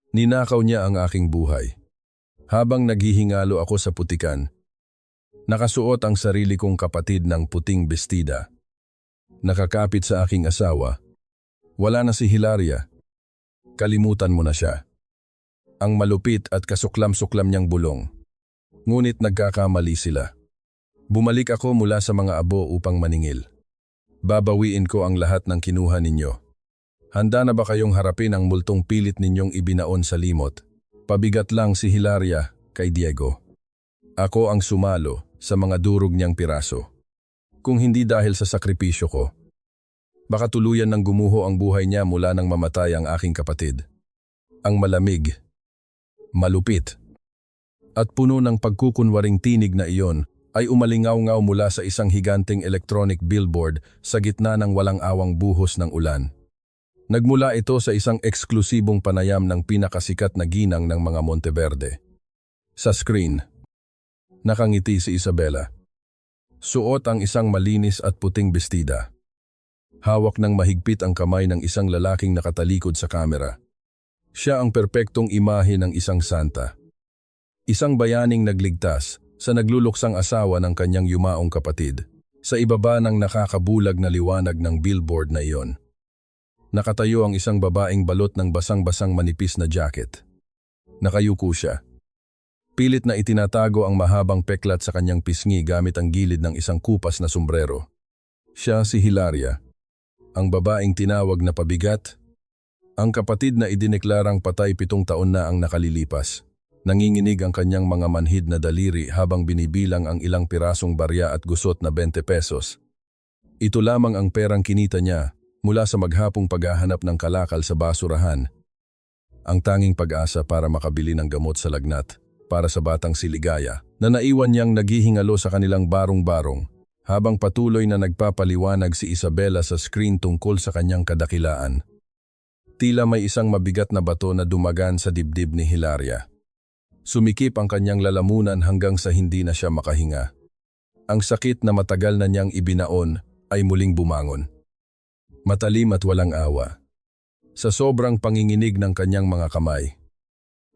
Ninakaw niya ang aking buhay. Habang naghihingalo ako sa putikan, nakasuot ang sarili kong kapatid ng puting bestida. Nakakapit sa aking asawa. Wala na si Hilaria. Kalimutan mo na siya. Ang malupit at kasuklam-suklam niyang bulong. Ngunit nagkakamali sila. Bumalik ako mula sa mga abo upang maningil. Babawiin ko ang lahat ng kinuha ninyo. Handa na ba kayong harapin ang multong pilit ninyong ibinaon sa limot? Pabigat lang si Hilaria kay Diego. Ako ang sumalo sa mga durog niyang piraso. Kung hindi dahil sa sakripisyo ko, baka tuluyan ng gumuho ang buhay niya mula nang mamatay ang aking kapatid. Ang malamig, malupit, at puno ng pagkukunwaring tinig na iyon ay umalingaw-ngaw mula sa isang higanteng electronic billboard sa gitna ng walang awang buhos ng ulan. Nagmula ito sa isang eksklusibong panayam ng pinakasikat na ginang ng mga Monteverde. Sa screen, nakangiti si Isabela. Suot ang isang malinis at puting bestida. Hawak ng mahigpit ang kamay ng isang lalaking nakatalikod sa kamera. Siya ang perpektong imahe ng isang santa. Isang bayaning nagligtas sa nagluluksang asawa ng kanyang yumaong kapatid, sa ibaba ng nakakabulag na liwanag ng billboard na iyon. Nakatayo ang isang babaeng balot ng basang-basang manipis na jacket. Nakayuko siya. Pilit na itinatago ang mahabang peklat sa kanyang pisngi gamit ang gilid ng isang kupas na sombrero. Siya si Hilaria, ang babaeng tinawag na pabigat, ang kapatid na idineklarang patay 7 taon na ang nakalilipas. Nanginginig ang kanyang mga manhid na daliri habang binibilang ang ilang pirasong barya at gusot na 20 pesos. Ito lamang ang perang kinita niya mula sa maghapong paghahanap ng kalakal sa basurahan. Ang tanging pag-asa para makabili ng gamot sa lagnat para sa batang si Ligaya na naiwan niyang naghihingalo sa kanilang barong-barong habang patuloy na nagpapaliwanag si Isabela sa screen tungkol sa kanyang kadakilaan. Tila may isang mabigat na bato na dumagan sa dibdib ni Hilaria. Sumikip ang kanyang lalamunan hanggang sa hindi na siya makahinga. Ang sakit na matagal na niyang ibinaon ay muling bumangon. Matalim at walang awa. Sa sobrang panginginig ng kanyang mga kamay,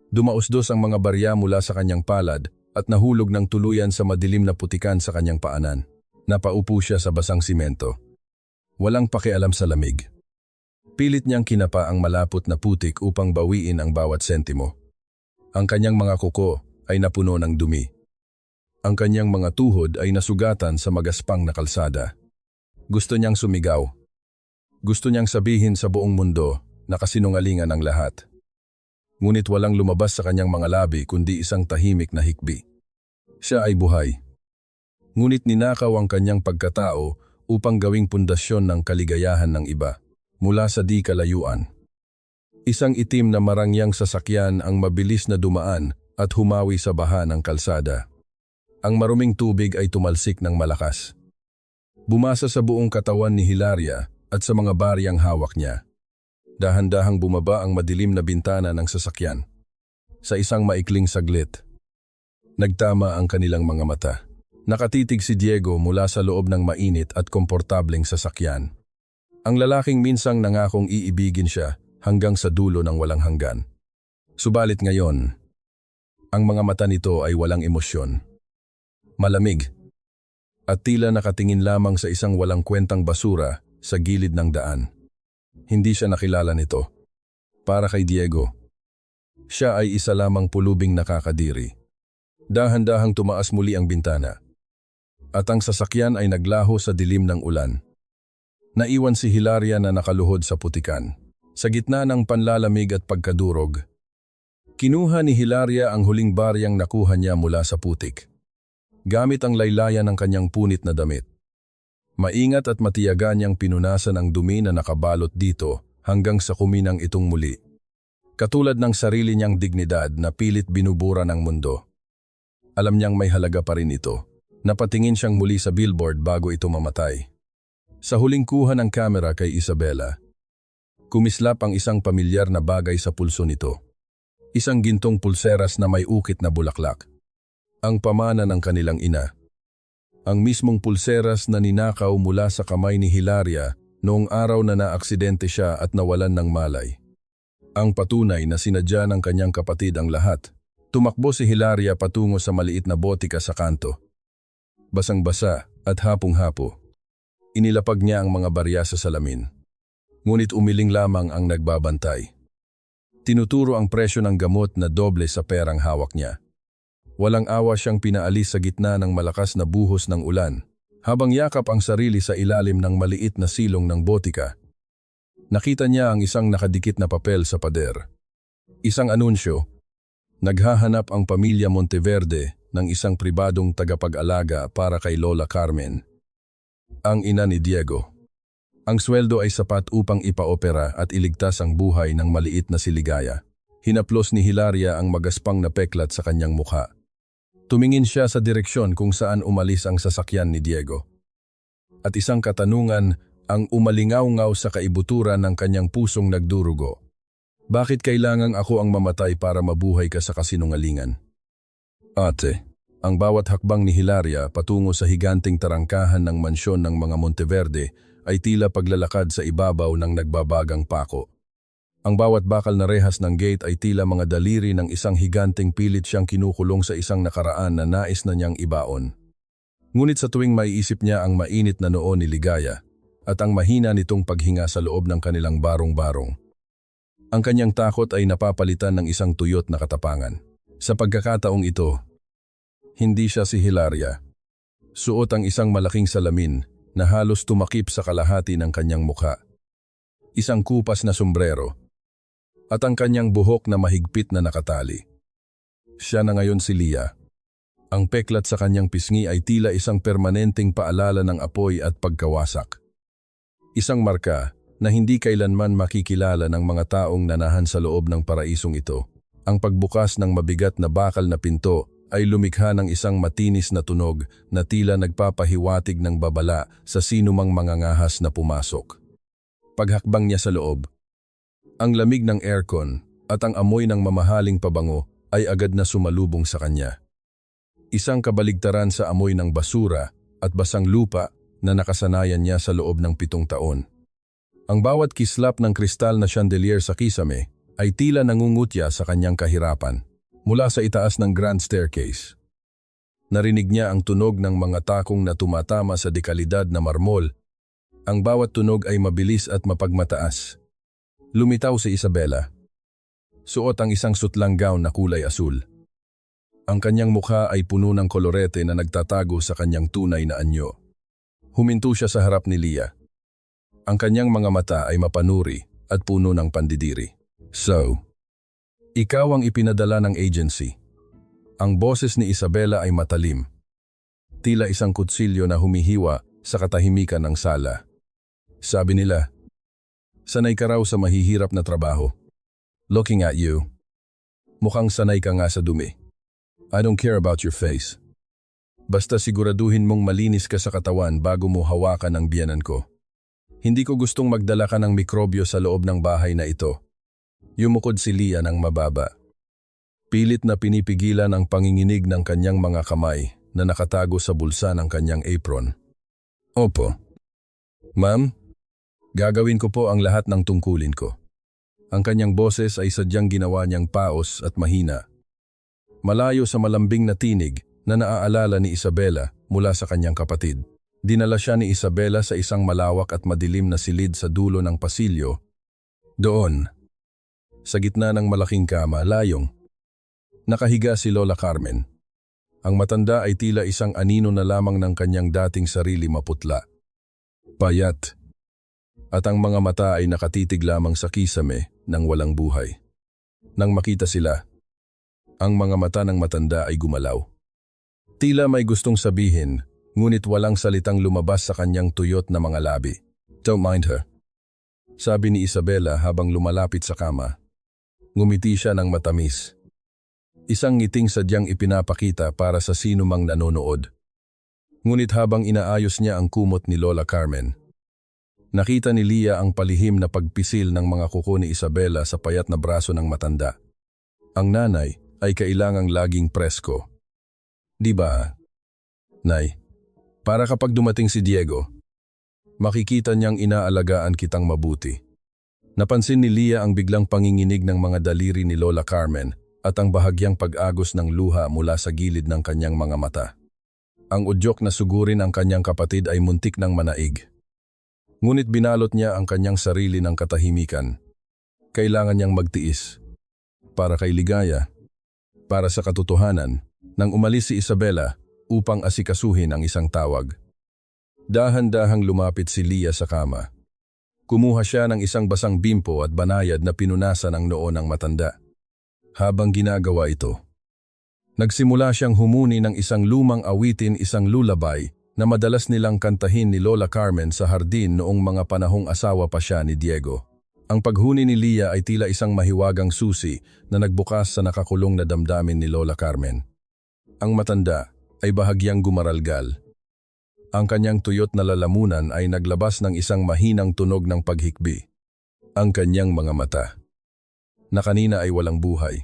dumausdos ang mga barya mula sa kanyang palad at nahulog ng tuluyan sa madilim na putikan sa kanyang paanan. Napaupo siya sa basang simento. Walang pakialam sa lamig. Pilit niyang kinapa ang malapot na putik upang bawiin ang bawat sentimo. Ang kanyang mga kuko ay napuno ng dumi. Ang kanyang mga tuhod ay nasugatan sa magaspang na kalsada. Gusto niyang sumigaw. Gusto niyang sabihin sa buong mundo na kasinungalingan ang lahat. Ngunit walang lumabas sa kanyang mga labi kundi isang tahimik na hikbi. Siya ay buhay. Ngunit ninakaw ang kanyang pagkatao upang gawing pundasyon ng kaligayahan ng iba mula sa di kalayuan. Isang itim na marangyang sasakyan ang mabilis na dumaan at humawi sa baha ng kalsada. Ang maruming tubig ay tumalsik ng malakas. Bumasa sa buong katawan ni Hilaria at sa mga baryang hawak niya. Dahan-dahang bumaba ang madilim na bintana ng sasakyan. Sa isang maikling saglit, nagtama ang kanilang mga mata. Nakatitig si Diego mula sa loob ng mainit at komportableng sasakyan. Ang lalaking minsang nangakong iibigin siya hanggang sa dulo ng walang hanggan. Subalit ngayon, ang mga mata nito ay walang emosyon. Malamig, at tila nakatingin lamang sa isang walang kwentang basura sa gilid ng daan. Hindi siya nakilala nito. Para kay Diego, siya ay isa lamang pulubing nakakadiri. Dahan-dahang tumaas muli ang bintana, at ang sasakyan ay naglaho sa dilim ng ulan. Naiwan si Hilaria na nakaluhod sa putikan. Sa gitna ng panlalamig at pagkadurog, kinuha ni Hilaria ang huling baryang nakuha niya mula sa putik. Gamit ang laylayan ng kanyang punit na damit. Maingat at matiyaga niyang pinunasan ang dumi na nakabalot dito hanggang sa kuminang itong muli. Katulad ng sarili niyang dignidad na pilit binubura ng mundo. Alam niyang may halaga pa rin ito. Napatingin siyang muli sa billboard bago ito mamatay. Sa huling kuha ng kamera kay Isabela, kumislap ang isang pamilyar na bagay sa pulso nito. Isang gintong pulseras na may ukit na bulaklak. Ang pamana ng kanilang ina. Ang mismong pulseras na ninakaw mula sa kamay ni Hilaria noong araw na naaksidente siya at nawalan ng malay. Ang patunay na sinadya ng kanyang kapatid ang lahat. Tumakbo si Hilaria patungo sa maliit na botika sa kanto. Basang-basa at hapong-hapo. Inilapag niya ang mga barya sa salamin. Ngunit umiling lamang ang nagbabantay. Tinuturo ang presyo ng gamot na doble sa perang hawak niya. Walang awa siyang pinaalis sa gitna ng malakas na buhos ng ulan, habang yakap ang sarili sa ilalim ng maliit na silong ng botika. Nakita niya ang isang nakadikit na papel sa pader. Isang anunsyo. Naghahanap ang pamilya Monteverde ng isang pribadong tagapag-alaga para kay Lola Carmen, ang ina ni Diego. Ang sweldo ay sapat upang ipaopera at iligtas ang buhay ng maliit na si Ligaya. Hinaplos ni Hilaria ang magaspang na peklat sa kanyang mukha. Tumingin siya sa direksyon kung saan umalis ang sasakyan ni Diego. At isang katanungan ang umalingaw-ngaw sa kaibuturan ng kanyang pusong nagdurugo. Bakit kailangang ako ang mamatay para mabuhay ka sa kasinungalingan? Ate, ang bawat hakbang ni Hilaria patungo sa higanting tarangkahan ng mansyon ng mga Monteverde ay tila paglalakad sa ibabaw ng nagbabagang pako. Ang bawat bakal na rehas ng gate ay tila mga daliri ng isang higanting pilit siyang kinukulong sa isang nakaraan na nais na niyang ibaon. Ngunit sa tuwing maiisip niya ang mainit na noo ni Ligaya, at ang mahina nitong paghinga sa loob ng kanilang barong-barong, ang kanyang takot ay napapalitan ng isang tuyot na katapangan. Sa pagkakataong ito, hindi siya si Hilaria. Suot ang isang malaking salamin na halos tumakip sa kalahati ng kanyang mukha. Isang kupas na sombrero, at ang kanyang buhok na mahigpit na nakatali. Siya na ngayon si Lia. Ang peklat sa kanyang pisngi ay tila isang permanenteng paalala ng apoy at pagkawasak. Isang marka na hindi kailanman makikilala ng mga taong nanahan sa loob ng paraisong ito. Ang pagbukas ng mabigat na bakal na pinto ay lumikha ng isang matinis na tunog na tila nagpapahiwatig ng babala sa sinumang mangangahas na pumasok. Paghakbang niya sa loob, ang lamig ng aircon at ang amoy ng mamahaling pabango ay agad na sumalubong sa kanya. Isang kabaligtaran sa amoy ng basura at basang lupa na nakasanayan niya sa loob ng 7 taon. Ang bawat kislap ng kristal na chandelier sa kisame ay tila nangungutya sa kanyang kahirapan. Mula sa itaas ng grand staircase, narinig niya ang tunog ng mga takong na tumatama sa dekalidad na marmol. Ang bawat tunog ay mabilis at mapagmataas. Lumitaw si Isabela. Suot ang isang sutlang gown na kulay asul. Ang kanyang mukha ay puno ng kolorete na nagtatago sa kanyang tunay na anyo. Huminto siya sa harap ni Lia. Ang kanyang mga mata ay mapanuri at puno ng pandidiri. So, ikaw ang ipinadala ng agency. Ang boses ni Isabela ay matalim. Tila isang kutsilyo na humihiwa sa katahimikan ng sala. Sabi nila, sanay ka raw sa mahihirap na trabaho. Looking at you, mukhang sanay ka nga sa dumi. I don't care about your face. Basta siguraduhin mong malinis ka sa katawan bago mo hawakan ang biyanan ko. Hindi ko gustong magdala ka ng mikrobyo sa loob ng bahay na ito. Yumukod si Lia ng mababa. Pilit na pinipigilan ang panginginig ng kanyang mga kamay na nakatago sa bulsa ng kanyang apron. Opo. Ma'am, gagawin ko po ang lahat ng tungkulin ko. Ang kanyang boses ay sadyang ginawa niyang paos at mahina. Malayo sa malambing na tinig na naaalala ni Isabela mula sa kanyang kapatid. Dinala siya ni Isabela sa isang malawak at madilim na silid sa dulo ng pasilyo. Doon, sa gitna ng malaking kama, layong, nakahiga si Lola Carmen. Ang matanda ay tila isang anino na lamang ng kanyang dating sarili maputla. Payat, at ang mga mata ay nakatitig lamang sa kisame ng walang buhay. Nang makita sila, ang mga mata ng matanda ay gumalaw. Tila may gustong sabihin, ngunit walang salitang lumabas sa kanyang tuyot na mga labi. Don't mind her, sabi ni Isabela habang lumalapit sa kama. Ngumiti siya ng matamis. Isang ngiting sadyang ipinapakita para sa sino mang nanonood. Ngunit habang inaayos niya ang kumot ni Lola Carmen, nakita ni Lia ang palihim na pagpisil ng mga kuko ni Isabela sa payat na braso ng matanda. Ang nanay ay kailangang laging presko. Di ba, Nay? Para kapag dumating si Diego, makikita niyang inaalagaan kitang mabuti. Napansin ni Leah ang biglang panginginig ng mga daliri ni Lola Carmen at ang bahagyang pag-agos ng luha mula sa gilid ng kanyang mga mata. Ang udyok na sugurin ang kanyang kapatid ay muntik ng manaig. Ngunit binalot niya ang kanyang sarili ng katahimikan. Kailangan niyang magtiis. Para kay ligaya, para sa katotohanan, nang umalis si Isabela upang asikasuhin ang isang tawag. Dahan-dahang lumapit si Leah sa kama. Kumuha siya ng isang basang bimpo at banayad na pinunasan ang noo ng matanda. Habang ginagawa ito, nagsimula siyang humuni ng isang lumang awitin, isang lullaby na madalas nilang kantahin ni Lola Carmen sa hardin noong mga panahong asawa pa siya ni Diego. Ang paghuni ni Leah ay tila isang mahiwagang susi na nagbukas sa nakakulong na damdamin ni Lola Carmen. Ang matanda ay bahagyang gumaralgal. Ang kanyang tuyot na lalamunan ay naglabas ng isang mahinang tunog ng paghikbi. Ang kanyang mga mata, na kanina ay walang buhay,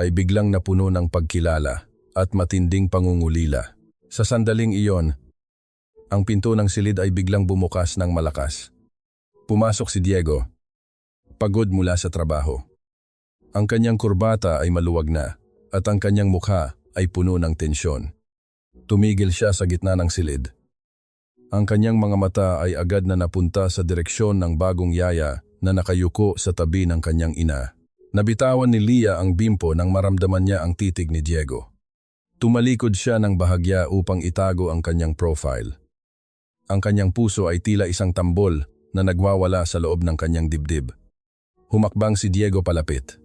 ay biglang napuno ng pagkilala at matinding pangungulila. Sa sandaling iyon, ang pinto ng silid ay biglang bumukas ng malakas. Pumasok si Diego, pagod mula sa trabaho. Ang kanyang kurbata ay maluwag na at ang kanyang mukha ay puno ng tensyon. Tumigil siya sa gitna ng silid. Ang kanyang mga mata ay agad na napunta sa direksyon ng bagong yaya na nakayuko sa tabi ng kanyang ina. Nabitawan ni Leah ang bimpo nang maramdaman niya ang titig ni Diego. Tumalikod siya ng bahagya upang itago ang kanyang profile. Ang kanyang puso ay tila isang tambol na nagwawala sa loob ng kanyang dibdib. Humakbang si Diego palapit.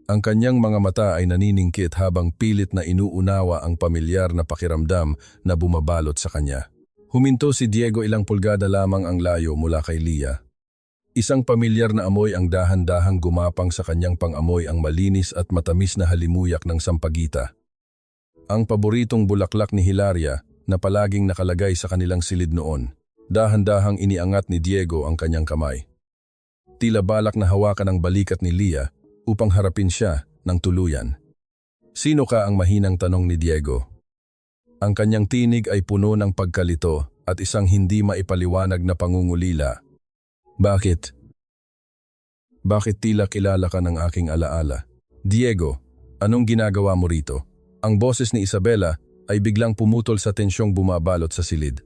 Ang kanyang mga mata ay naniningkit habang pilit na inuunawa ang pamilyar na pakiramdam na bumabalot sa kanya. Huminto si Diego ilang pulgada lamang ang layo mula kay Leah. Isang pamilyar na amoy ang dahan-dahang gumapang sa kanyang pang-amoy, ang malinis at matamis na halimuyak ng sampagita. Ang paboritong bulaklak ni Hilaria na palaging nakalagay sa kanilang silid noon. Dahan-dahang iniangat ni Diego ang kanyang kamay. Tila balak na hawakan ang balikat ni Leah upang harapin siya ng tuluyan. Sino ka, ang mahinang tanong ni Diego. Ang kanyang tinig ay puno ng pagkalito at isang hindi maipaliwanag na pangungulila. Bakit? Bakit tila kilala ka ng aking alaala? Diego, anong ginagawa mo rito? Ang boses ni Isabela ay biglang pumutol sa tensyong bumabalot sa silid.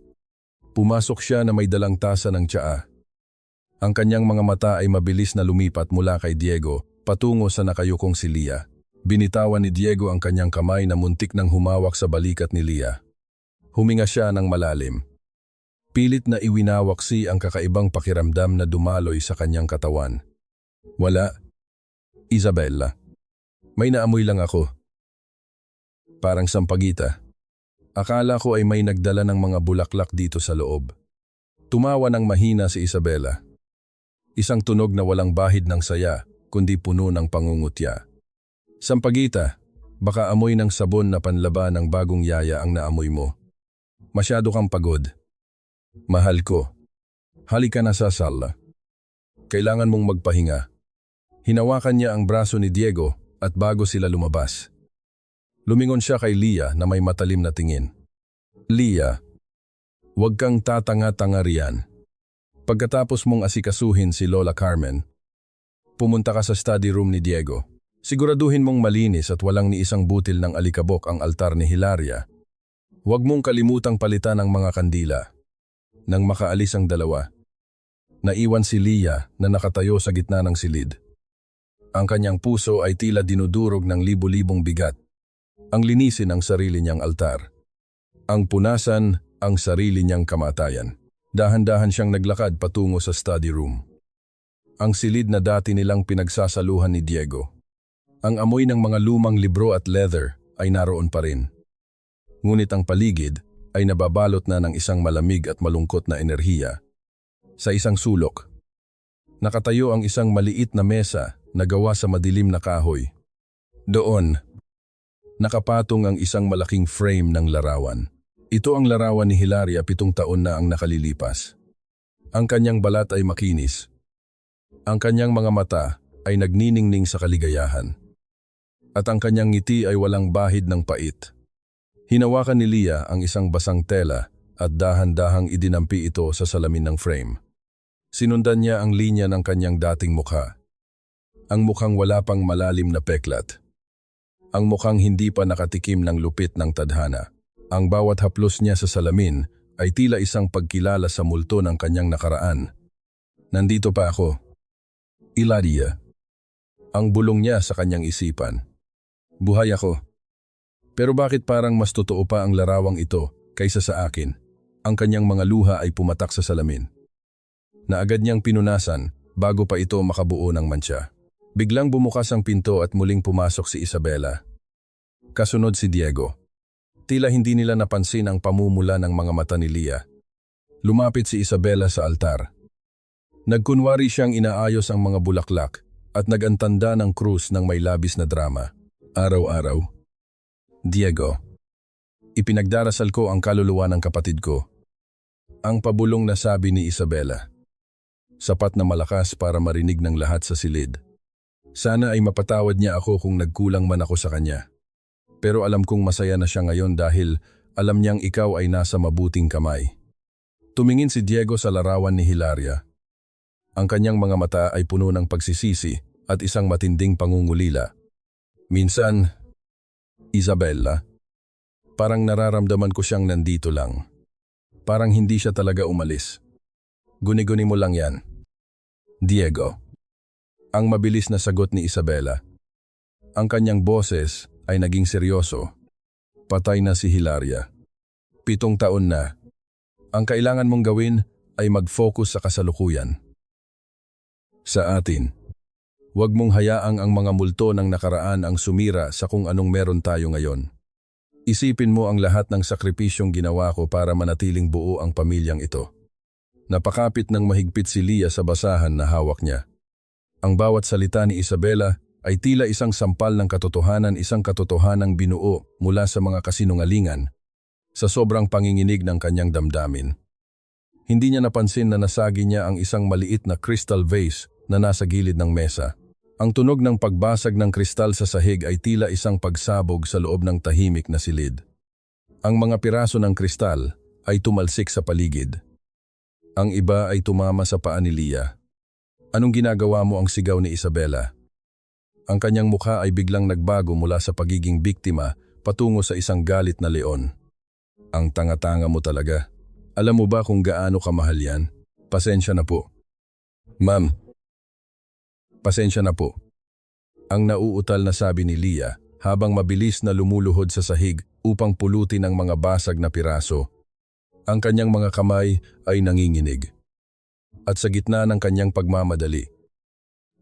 Pumasok siya na may dalang tasa ng tsaa. Ang kanyang mga mata ay mabilis na lumipat mula kay Diego patungo sa nakayukong si Leah. Binitawan ni Diego ang kanyang kamay na muntik nang humawak sa balikat ni Leah. Huminga siya ng malalim. Pilit na iwinawaksi ang kakaibang pakiramdam na dumaloy sa kanyang katawan. Wala, Isabela. May naamoy lang ako. Parang sampagita. Akala ko ay may nagdala ng mga bulaklak dito sa loob. Tumawa ng mahina si Isabela. Isang tunog na walang bahid ng saya, kundi puno ng pangungutya. Sampagita, baka amoy ng sabon na panlaban ng bagong yaya ang naamoy mo. Masyado kang pagod. Mahal ko. Halika na sa sala. Kailangan mong magpahinga. Hinawakan niya ang braso ni Diego at bago sila lumabas, lumingon siya kay Leah na may matalim na tingin. Leah, huwag kang tatanga-tanga riyan. Pagkatapos mong asikasuhin si Lola Carmen, pumunta ka sa study room ni Diego. Siguraduhin mong malinis at walang ni isang butil ng alikabok ang altar ni Hilaria. Huwag mong kalimutang palitan ang mga kandila. Nang makaalis ang dalawa, naiwan si Leah na nakatayo sa gitna ng silid. Ang kanyang puso ay tila dinudurog ng libu-libong bigat. Ang linisin ang sarili niyang altar. Ang punasan ang sarili niyang kamatayan. Dahan-dahan siyang naglakad patungo sa study room. Ang silid na dati nilang pinagsasaluhan ni Diego. Ang amoy ng mga lumang libro at leather ay naroon pa rin. Ngunit ang paligid ay nababalot na ng isang malamig at malungkot na enerhiya. Sa isang sulok, nakatayo ang isang maliit na mesa na gawa sa madilim na kahoy. Doon, nakapatong ang isang malaking frame ng larawan. Ito ang larawan ni Hilaria 7 taon na ang nakalilipas. Ang kanyang balat ay makinis. Ang kanyang mga mata ay nagniningning sa kaligayahan. At ang kanyang ngiti ay walang bahid ng pait. Hinawakan ni Leah ang isang basang tela at dahan-dahang idinampi ito sa salamin ng frame. Sinundan niya ang linya ng kanyang dating mukha. Ang mukhang wala pang malalim na peklat. Ang mukhang hindi pa nakatikim ng lupit ng tadhana. Ang bawat haplos niya sa salamin ay tila isang pagkilala sa multo ng kanyang nakaraan. Nandito pa ako. Ilaria. Ang bulong niya sa kanyang isipan. Buhay ako. Pero bakit parang mas totoo pa ang larawang ito kaysa sa akin? Ang kanyang mga luha ay pumatak sa salamin. Na agad niyang pinunasan bago pa ito makabuo ng mantsa. Biglang bumukas ang pinto at muling pumasok si Isabela. Kasunod si Diego. Tila hindi nila napansin ang pamumula ng mga mata ni Lia. Lumapit si Isabela sa altar. Nagkunwari siyang inaayos ang mga bulaklak at nagantanda ng krus ng may labis na drama. Araw-araw. Diego. Ipinagdarasal ko ang kaluluwa ng kapatid ko. Ang pabulong na sabi ni Isabela. Sapat na malakas para marinig ng lahat sa silid. Sana ay mapatawad niya ako kung nagkulang man ako sa kanya. Pero alam kong masaya na siya ngayon dahil alam niyang ikaw ay nasa mabuting kamay. Tumingin si Diego sa larawan ni Hilaria. Ang kanyang mga mata ay puno ng pagsisisi at isang matinding pangungulila. Minsan, Isabela, parang nararamdaman ko siyang nandito lang. Parang hindi siya talaga umalis. Guni-guni mo lang yan. Diego. Ang mabilis na sagot ni Isabela. Ang kanyang boses ay naging seryoso. Patay na si Hilaria. 7 taon na. Ang kailangan mong gawin ay mag-focus sa kasalukuyan. Sa atin, huwag mong hayaang ang mga multo ng nakaraan ang sumira sa kung anong meron tayo ngayon. Isipin mo ang lahat ng sakripisyong ginawa ko para manatiling buo ang pamilyang ito. Napakapit ng mahigpit si Lia sa basahan na hawak niya. Ang bawat salita ni Isabela ay tila isang sampal ng katotohanan, isang katotohanang binuo mula sa mga kasinungalingan, sa sobrang panginginig ng kanyang damdamin. Hindi niya napansin na nasagi niya ang isang maliit na crystal vase na nasa gilid ng mesa. Ang tunog ng pagbasag ng kristal sa sahig ay tila isang pagsabog sa loob ng tahimik na silid. Ang mga piraso ng kristal ay tumalsik sa paligid. Ang iba ay tumama sa paa ni Lia. Anong ginagawa mo, ang sigaw ni Isabela? Ang kanyang mukha ay biglang nagbago mula sa pagiging biktima patungo sa isang galit na leon. Ang tanga-tanga mo talaga. Alam mo ba kung gaano kamahal yan? Pasensya na po. Ma'am. Pasensya na po. Ang nauutal na sabi ni Lia habang mabilis na lumuluhod sa sahig upang pulutin ang mga basag na piraso. Ang kanyang mga kamay ay nanginginig. At sa gitna ng kanyang pagmamadali,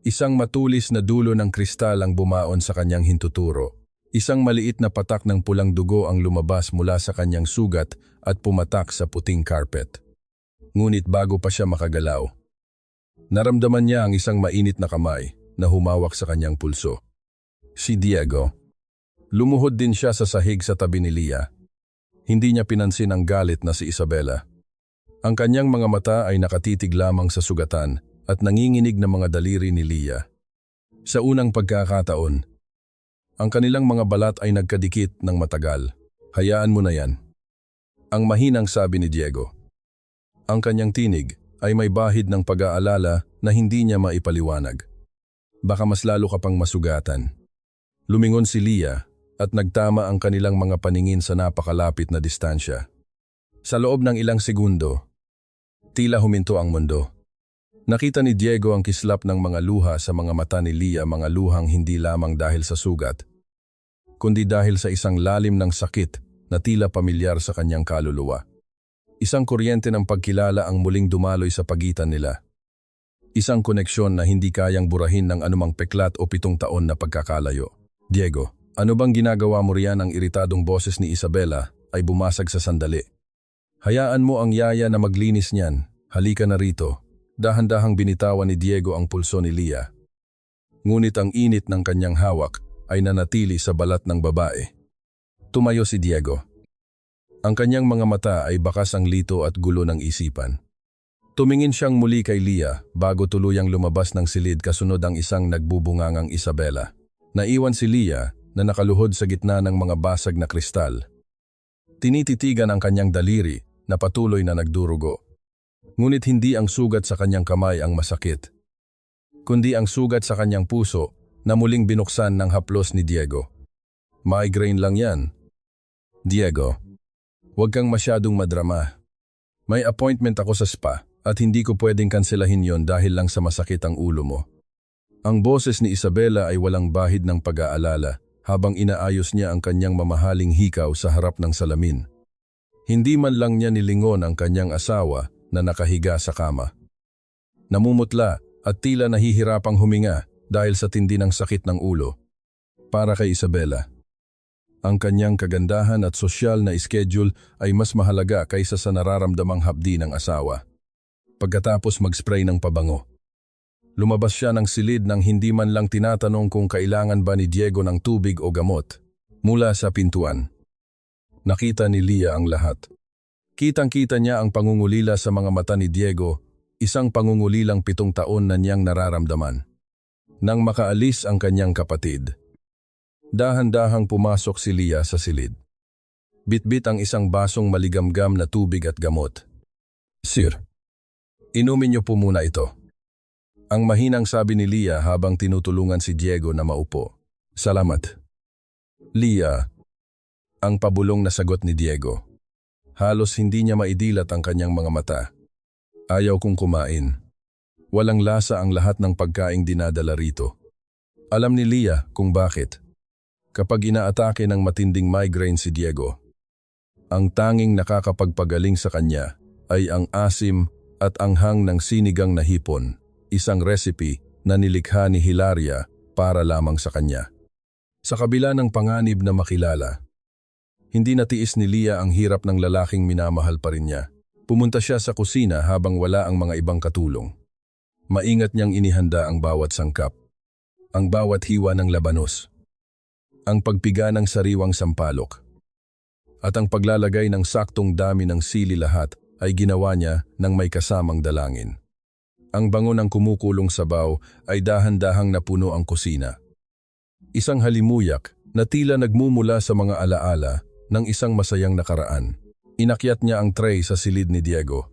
isang matulis na dulo ng kristal ang bumaon sa kanyang hintuturo. Isang maliit na patak ng pulang dugo ang lumabas mula sa kanyang sugat at pumatak sa puting carpet. Ngunit bago pa siya makagalaw, naramdaman niya ang isang mainit na kamay na humawak sa kanyang pulso. Si Diego. Lumuhod din siya sa sahig sa tabi ni Lia. Hindi niya pinansin ang galit na si Isabela. Ang kanyang mga mata ay nakatitig lamang sa sugatan at nanginginig na mga daliri ni Lia. Sa unang pagkakataon, ang kanilang mga balat ay nagkadikit ng matagal. Hayaan mo na yan. Ang mahinang sabi ni Diego. Ang kanyang tinig ay may bahid ng pag-aalala na hindi niya maipaliwanag. Baka mas lalo ka pang masugatan. Lumingon si Lia at nagtama ang kanilang mga paningin sa napakalapit na distansya. Sa loob ng ilang segundo, tila huminto ang mundo. Nakita ni Diego ang kislap ng mga luha sa mga mata ni Lia, mga luhang hindi lamang dahil sa sugat, kundi dahil sa isang lalim ng sakit na tila pamilyar sa kanyang kaluluwa. Isang kuryente ng pagkilala ang muling dumaloy sa pagitan nila. Isang koneksyon na hindi kayang burahin ng anumang peklat o 7 taon na pagkakalayo. Diego, ano bang ginagawa mo riyan? Ang iritadong boses ni Isabela ay bumasag sa sandali. Hayaan mo ang yaya na maglinis niyan. Halika na rito. Dahan-dahang binitawan ni Diego ang pulso ni Lia. Ngunit ang init ng kanyang hawak ay nanatili sa balat ng babae. Tumayo si Diego. Ang kanyang mga mata ay bakas ang lito at gulo ng isipan. Tumingin siyang muli kay Lia bago tuluyang lumabas ng silid kasunod ang isang nagbubungangang Isabela. Naiwan si Lia na nakaluhod sa gitna ng mga basag na kristal. Tinititigan ang kanyang daliri na patuloy na nagdurugo. Ngunit hindi ang sugat sa kanyang kamay ang masakit, kundi ang sugat sa kanyang puso na muling binuksan ng haplos ni Diego. Migraine lang yan. Diego, huwag kang masyadong madrama. May appointment ako sa spa at hindi ko pwedeng kanselahin yon dahil lang sa masakit ang ulo mo. Ang boses ni Isabela ay walang bahid ng pag-aalala habang inaayos niya ang kanyang mamahaling hikaw sa harap ng salamin. Hindi man lang niya nilingon ang kanyang asawa na nakahiga sa kama. Namumutla at tila nahihirapang huminga dahil sa tindi ng sakit ng ulo. Para kay Isabela, ang kanyang kagandahan at sosyal na schedule ay mas mahalaga kaysa sa nararamdamang hapdi ng asawa. Pagkatapos mag-spray ng pabango, lumabas siya ng silid nang hindi man lang tinatanong kung kailangan ba ni Diego ng tubig o gamot. Mula sa pintuan, nakita ni Lia ang lahat. Kitang-kita niya ang pangungulila sa mga mata ni Diego, isang pangungulilang 7 taon na niyang nararamdaman. Nang makaalis ang kanyang kapatid, dahan-dahang pumasok si Lia sa silid. Bitbit ang isang basong maligamgam na tubig at gamot. Sir, inumin niyo po muna ito. Ang mahinang sabi ni Lia habang tinutulungan si Diego na maupo. Salamat. Lia, ang pabulong na sagot ni Diego. Halos hindi niya maidilat ang kanyang mga mata. Ayaw kong kumain. Walang lasa ang lahat ng pagkaing dinadala rito. Alam ni Lia kung bakit. Kapag inaatake ng matinding migraine si Diego, ang tanging nakakapagpagaling sa kanya ay ang asim at anghang ng sinigang na hipon, isang recipe na nilikha ni Hilaria para lamang sa kanya. Sa kabila ng panganib na makilala, hindi natiis ni Lia ang hirap ng lalaking minamahal pa rin niya. Pumunta siya sa kusina habang wala ang mga ibang katulong. Maingat niyang inihanda ang bawat sangkap, ang bawat hiwa ng labanos, ang pagpiga ng sariwang sampalok, at ang paglalagay ng saktong dami ng sili. Lahat ay ginawa niya ng may kasamang dalangin. Ang bango ng kumukulong sabaw ay dahan-dahang napuno ang kusina. Isang halimuyak na tila nagmumula sa mga alaala ng isang masayang nakaraan. Inakyat niya ang tray sa silid ni Diego.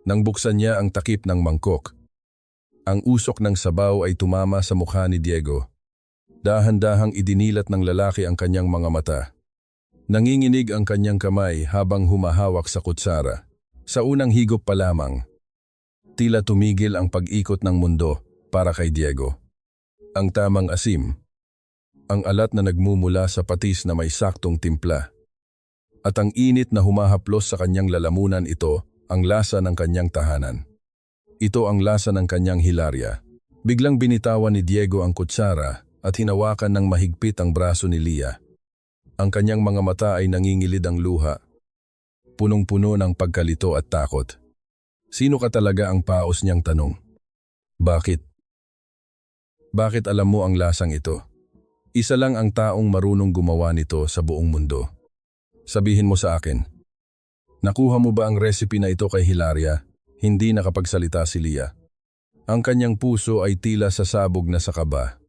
Nang buksan niya ang takip ng mangkok, ang usok ng sabaw ay tumama sa mukha ni Diego. Dahan-dahang idinilat ng lalaki ang kanyang mga mata. Nanginginig ang kanyang kamay habang humahawak sa kutsara. Sa unang higop pa lamang, tila tumigil ang pag-ikot ng mundo para kay Diego. Ang tamang asim, ang alat na nagmumula sa patis na may saktong timpla, at ang init na humahaplos sa kanyang lalamunan, ito ang lasa ng kanyang tahanan. Ito ang lasa ng kanyang Hilaria. Biglang binitawan ni Diego ang kutsara at hinawakan ng mahigpit ang braso ni Lia. Ang kanyang mga mata ay nangingilid ang luha, punong-puno ng pagkalito at takot. Sino ka talaga, ang paos niyang tanong. Bakit? Bakit alam mo ang lasang ito? Isa lang ang taong marunong gumawa nito sa buong mundo. Sabihin mo sa akin, nakuha mo ba ang recipe na ito kay Hilaria? Hindi nakapagsalita si Lia. Ang kanyang puso ay tila sasabog na sa kaba.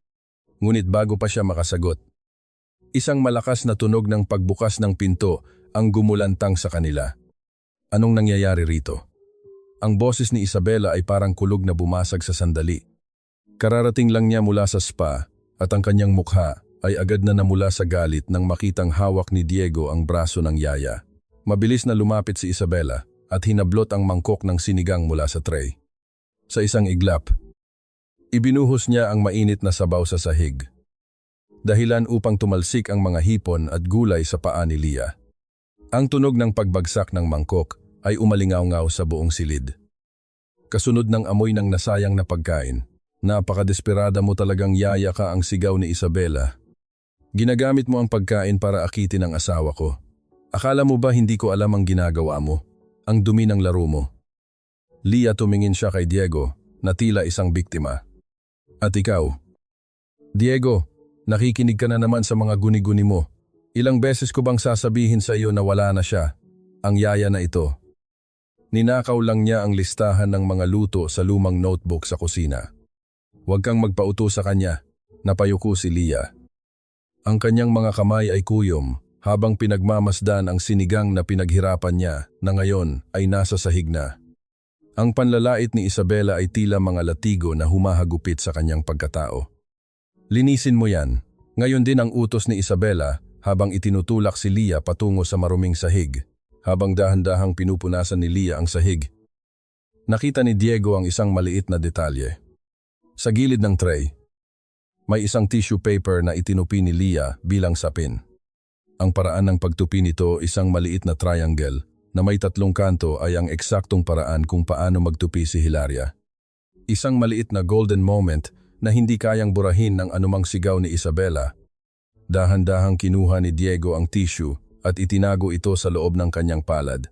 Ngunit bago pa siya makasagot, isang malakas na tunog ng pagbukas ng pinto ang gumulantang sa kanila. Anong nangyayari rito? Ang boses ni Isabela ay parang kulog na bumasag sa sandali. Kararating lang niya mula sa spa at ang kanyang mukha ay agad na namula sa galit nang makitang hawak ni Diego ang braso ng yaya. Mabilis na lumapit si Isabela at hinablot ang mangkok ng sinigang mula sa tray. Sa isang iglap, ibinuhos niya ang mainit na sabaw sa sahig, dahilan upang tumalsik ang mga hipon at gulay sa paa ni Lia. Ang tunog ng pagbagsak ng mangkok ay umalingaw-ngaw sa buong silid. Kasunod ng amoy ng nasayang na pagkain. Napakadesperada mo talagang, yaya ka, ang sigaw ni Isabela. Ginagamit mo ang pagkain para akitin ang asawa ko. Akala mo ba hindi ko alam ang ginagawa mo? Ang dumi ng laro mo. Lia, tumingin siya kay Diego na tila isang biktima. At ikaw? Diego, nakikinig ka na naman sa mga guni-guni mo. Ilang beses ko bang sasabihin sa iyo na wala na siya, ang yaya na ito? Ninakaw lang niya ang listahan ng mga luto sa lumang notebook sa kusina. Huwag kang magpauto sa kanya, napayuko si Lia. Ang kanyang mga kamay ay kuyom habang pinagmamasdan ang sinigang na pinaghirapan niya na ngayon ay nasa sahig na. Ang panlalait ni Isabela ay tila mga latigo na humahagupit sa kanyang pagkatao. Linisin mo yan. Ngayon din ang utos ni Isabela habang itinutulak si Lia patungo sa maruming sahig, habang dahan-dahang pinupunasan ni Lia ang sahig. Nakita ni Diego ang isang maliit na detalye. Sa gilid ng tray, may isang tissue paper na itinupi ni Lia bilang sapin. Ang paraan ng pagtupi nito, isang maliit na triangle na may 3 kanto, ay ang eksaktong paraan kung paano magtupi si Hilaria. Isang maliit na golden moment na hindi kayang burahin ng anumang sigaw ni Isabela. Dahan-dahang kinuha ni Diego ang tissue at itinago ito sa loob ng kanyang palad.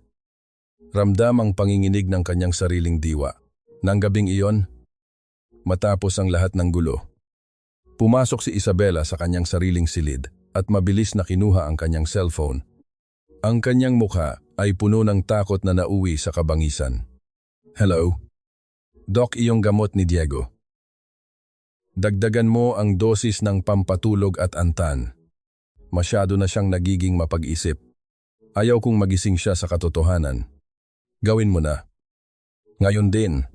Ramdam ang panginginig ng kanyang sariling diwa. Nang gabing iyon, matapos ang lahat ng gulo, pumasok si Isabela sa kanyang sariling silid at mabilis na kinuha ang kanyang cellphone. Ang kanyang mukha ay puno ng takot na nauwi sa kabangisan. Hello? Doc, iyong gamot ni Diego. Dagdagan mo ang dosis ng pampatulog at antan. Masyado na siyang nagiging mapag-isip. Ayaw kong magising siya sa katotohanan. Gawin mo na. Ngayon din,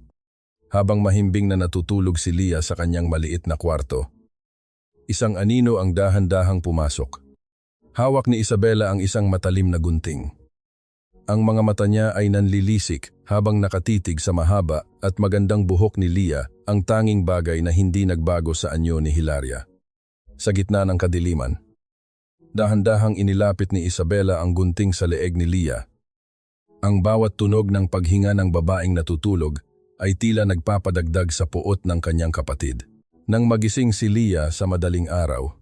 habang mahimbing na natutulog si Lia sa kanyang maliit na kwarto, isang anino ang dahan-dahang pumasok. Hawak ni Isabela ang isang matalim na gunting. Ang mga mata niya ay nanlilisik habang nakatitig sa mahaba at magandang buhok ni Lia, ang tanging bagay na hindi nagbago sa anyo ni Hilaria. Sa gitna ng kadiliman, dahan-dahang inilapit ni Isabela ang gunting sa leeg ni Lia. Ang bawat tunog ng paghinga ng babaeng natutulog ay tila nagpapadagdag sa puot ng kanyang kapatid. Nang magising si Lia sa madaling araw,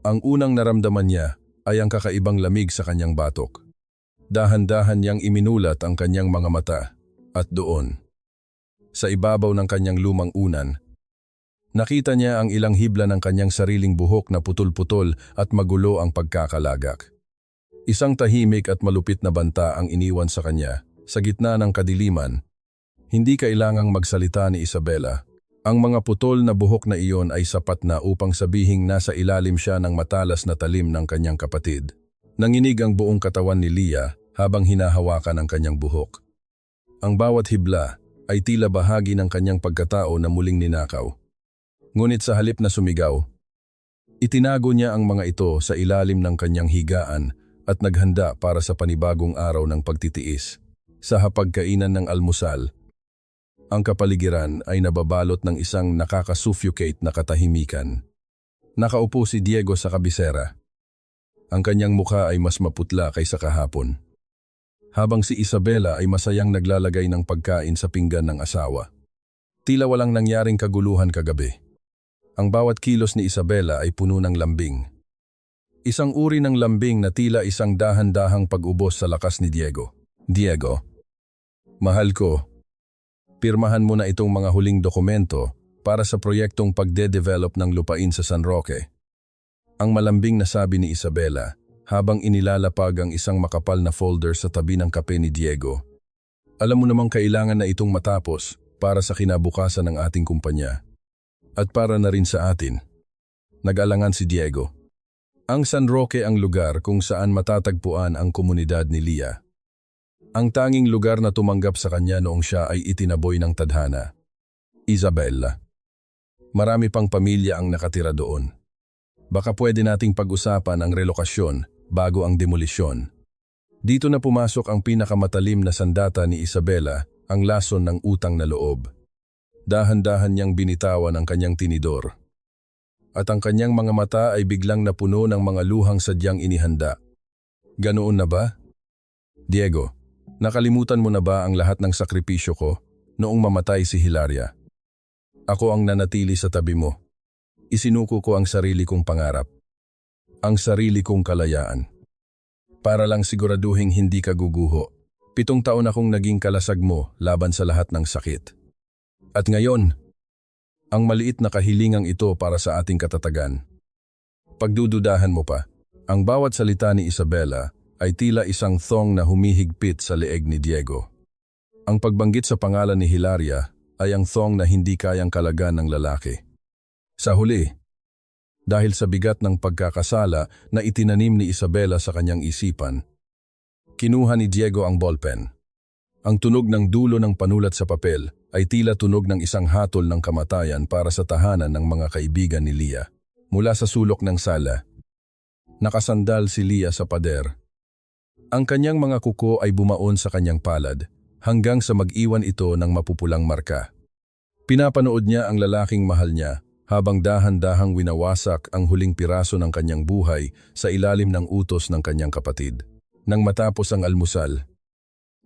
ang unang naramdaman niya ay ang kakaibang lamig sa kanyang batok. Dahan-dahan niyang iminulat ang kanyang mga mata at doon, sa ibabaw ng kanyang lumang unan, nakita niya ang ilang hibla ng kanyang sariling buhok na putol-putol at magulo ang pagkakalagak. Isang tahimik at malupit na banta ang iniwan sa kanya sa gitna ng kadiliman. Hindi kailangang magsalita ni Isabela. Ang mga putol na buhok na iyon ay sapat na upang sabihing nasa ilalim siya ng matalas na talim ng kanyang kapatid. Nanginig ang buong katawan ni Lia habang hinahawakan ang kanyang buhok. Ang bawat hibla ay tila bahagi ng kanyang pagkatao na muling ninakaw. Ngunit sa halip na sumigaw, itinago niya ang mga ito sa ilalim ng kanyang higaan at naghanda para sa panibagong araw ng pagtitiis. Sa hapagkainan ng almusal, ang kapaligiran ay nababalot ng isang nakakasuffocate na katahimikan. Nakaupo si Diego sa kabisera. Ang kanyang mukha ay mas maputla kaysa kahapon, habang si Isabela ay masayang naglalagay ng pagkain sa pinggan ng asawa. Tila walang nangyaring kaguluhan kagabi. Ang bawat kilos ni Isabela ay puno ng lambing. Isang uri ng lambing na tila isang dahan-dahang pag-ubos sa lakas ni Diego. Diego, mahal ko, pirmahan mo na itong mga huling dokumento para sa proyektong pagde-develop ng lupain sa San Roque. Ang malambing na sabi ni Isabela habang inilalapag ang isang makapal na folder sa tabi ng kape ni Diego. Alam mo namang kailangan na itong matapos para sa kinabukasan ng ating kumpanya. At para na rin sa atin. Nag-alangan si Diego. Ang San Roque ang lugar kung saan matatagpuan ang komunidad ni Lia. Ang tanging lugar na tumanggap sa kanya noong siya ay itinaboy ng tadhana. Isabela. Marami pang pamilya ang nakatira doon. Baka pwede nating pag-usapan ang relokasyon bago ang demolisyon. Dito na pumasok ang pinakamatalim na sandata ni Isabela, ang lason ng utang na loob. Dahan-dahan niyang binitawan ang kanyang tinidor. At ang kanyang mga mata ay biglang napuno ng mga luhang sadyang inihanda. Ganoon na ba? Diego, nakalimutan mo na ba ang lahat ng sakripisyo ko noong mamatay si Hilaria? Ako ang nanatili sa tabi mo. Isinuko ko ang sarili kong pangarap. Ang sarili kong kalayaan. Para lang siguraduhing hindi ka guguho. 7 taon akong naging kalasag mo laban sa lahat ng sakit. At ngayon, ang maliit na kahilingang ito para sa ating katatagan. Pagdududahan mo pa, ang bawat salita ni Isabela ay tila isang thong na humihigpit sa leeg ni Diego. Ang pagbanggit sa pangalan ni Hilaria ay ang thong na hindi kayang kalagan ng lalaki. Sa huli, dahil sa bigat ng pagkakasala na itinanim ni Isabela sa kanyang isipan, kinuha ni Diego ang ballpen. Ang tunog ng dulo ng panulat sa papel ay tila tunog ng isang hatol ng kamatayan para sa tahanan ng mga kaibigan ni Leah. Mula sa sulok ng sala, nakasandal si Leah sa pader. Ang kanyang mga kuko ay bumaon sa kanyang palad hanggang sa mag-iwan ito ng mapupulang marka. Pinapanood niya ang lalaking mahal niya habang dahan-dahang winawasak ang huling piraso ng kanyang buhay sa ilalim ng utos ng kanyang kapatid. Nang matapos ang almusal,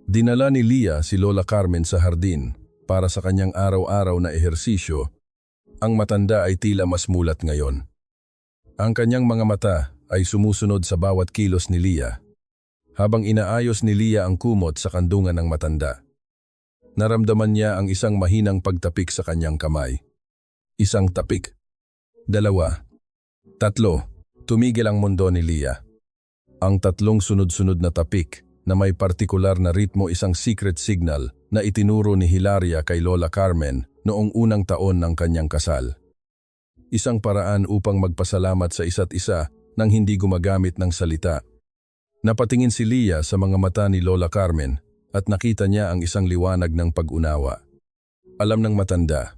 dinala ni Leah si Lola Carmen sa hardin para sa kanyang araw-araw na ehersisyo. Ang matanda ay tila mas mulat ngayon. Ang kanyang mga mata ay sumusunod sa bawat kilos ni Leah habang inaayos ni Leah ang kumot sa kandungan ng matanda. Naramdaman niya ang isang mahinang pagtapik sa kanyang kamay. Isang tapik. 2. 3. Tumigil ang mundo ni Leah. Ang 3 sunod-sunod na tapik na may partikular na ritmo, isang secret signal na itinuro ni Hilaria kay Lola Carmen noong unang taon ng kanyang kasal. Isang paraan upang magpasalamat sa isa't isa nang hindi gumagamit ng salita. Napatingin si Leah sa mga mata ni Lola Carmen at nakita niya ang isang liwanag ng pag-unawa. Alam ng matanda.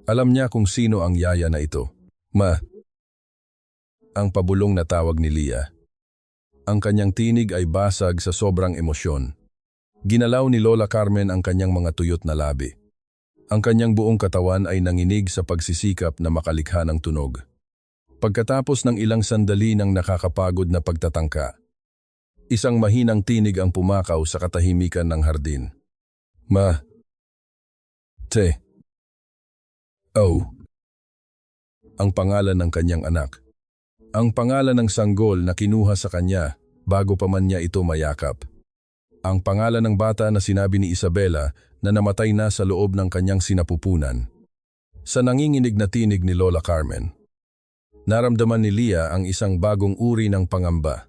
Alam niya kung sino ang yaya na ito. Ma. Ang pabulong na tawag ni Leah. Ang kanyang tinig ay basag sa sobrang emosyon. Ginalaw ni Lola Carmen ang kanyang mga tuyot na labi. Ang kanyang buong katawan ay nanginig sa pagsisikap na makalikha ng tunog. Pagkatapos ng ilang sandali ng nakakapagod na pagtatangka, isang mahinang tinig ang pumakaw sa katahimikan ng hardin. Ma. Te. Oh. Ang pangalan ng kanyang anak. Ang pangalan ng sanggol na kinuha sa kanya bago pa man niya ito mayakap. Ang pangalan ng bata na sinabi ni Isabela na namatay na sa loob ng kanyang sinapupunan. Sa nanginginig na tinig ni Lola Carmen, naramdaman ni Leah ang isang bagong uri ng pangamba.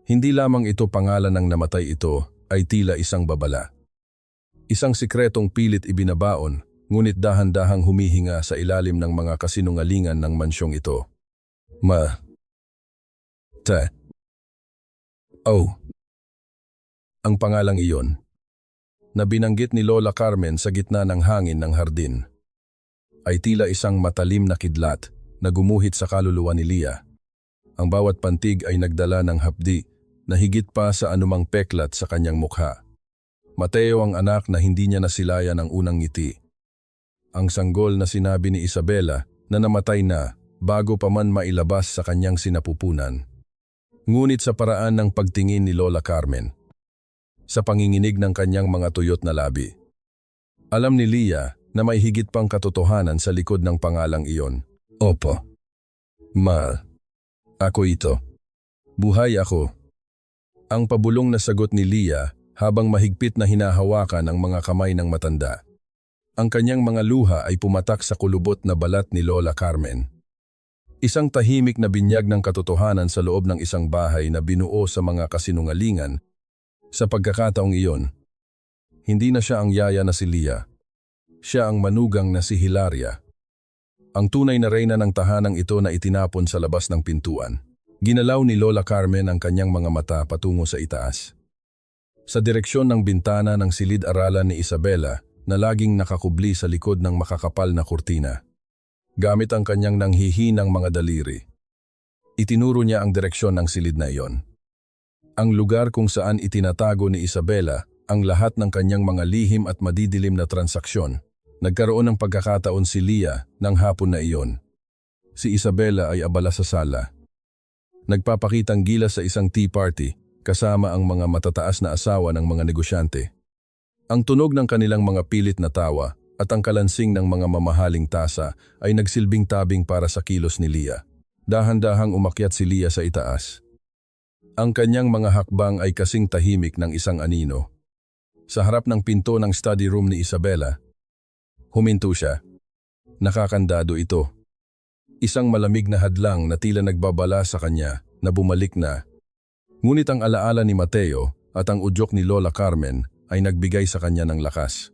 Hindi lamang ito pangalan ng namatay, ito ay tila isang babala. Isang sikretong pilit ibinabaon, ngunit dahan-dahang humihinga sa ilalim ng mga kasinungalingan ng mansyong ito. Ma. Te. Oh. Ang pangalang iyon, na binanggit ni Lola Carmen sa gitna ng hangin ng hardin, ay tila isang matalim na kidlat na gumuhit sa kaluluwa ni Leah. Ang bawat pantig ay nagdala ng hapdi na higit pa sa anumang peklat sa kanyang mukha. Mateo ang anak na hindi niya nasilayan ang unang ngiti. Ang sanggol na sinabi ni Isabela na namatay na bago pa man mailabas sa kanyang sinapupunan. Ngunit sa paraan ng pagtingin ni Lola Carmen, sa panginginig ng kanyang mga tuyot na labi, alam ni Leah na may higit pang katotohanan sa likod ng pangalang iyon. Opo. Ma. Ako ito. Buhay ako. Ang pabulong na sagot ni Leah habang mahigpit na hinahawakan ang mga kamay ng matanda. Ang kanyang mga luha ay pumatak sa kulubot na balat ni Lola Carmen. Isang tahimik na binyag ng katotohanan sa loob ng isang bahay na binuo sa mga kasinungalingan. Sa pagkakataong iyon, hindi na siya ang yaya na si Leah. Siya ang manugang na si Hilaria. Ang tunay na reyna ng tahanang ito na itinapon sa labas ng pintuan. Ginalaw ni Lola Carmen ang kanyang mga mata patungo sa itaas. Sa direksyon ng bintana ng silid-aralan ni Isabela na laging nakakubli sa likod ng makakapal na kurtina. Gamit ang kanyang nanghihinang mga daliri, itinuro niya ang direksyon ng silid na iyon. Ang lugar kung saan itinatago ni Isabela ang lahat ng kanyang mga lihim at madidilim na transaksyon. Nagkaroon ng pagkakataon si Leah ng hapon na iyon. Si Isabela ay abala sa sala. Nagpapakitang gilas sa isang tea party kasama ang mga matataas na asawa ng mga negosyante. Ang tunog ng kanilang mga pilit na tawa at ang kalansing ng mga mamahaling tasa ay nagsilbing tabing para sa kilos ni Leah. Dahan-dahang umakyat si Leah sa itaas. Ang kanyang mga hakbang ay kasing tahimik ng isang anino. Sa harap ng pinto ng study room ni Isabela, huminto siya. Nakakandado ito. Isang malamig na hadlang na tila nagbabala sa kanya na bumalik na. Ngunit ang alaala ni Mateo at ang udyok ni Lola Carmen ay nagbigay sa kanya ng lakas.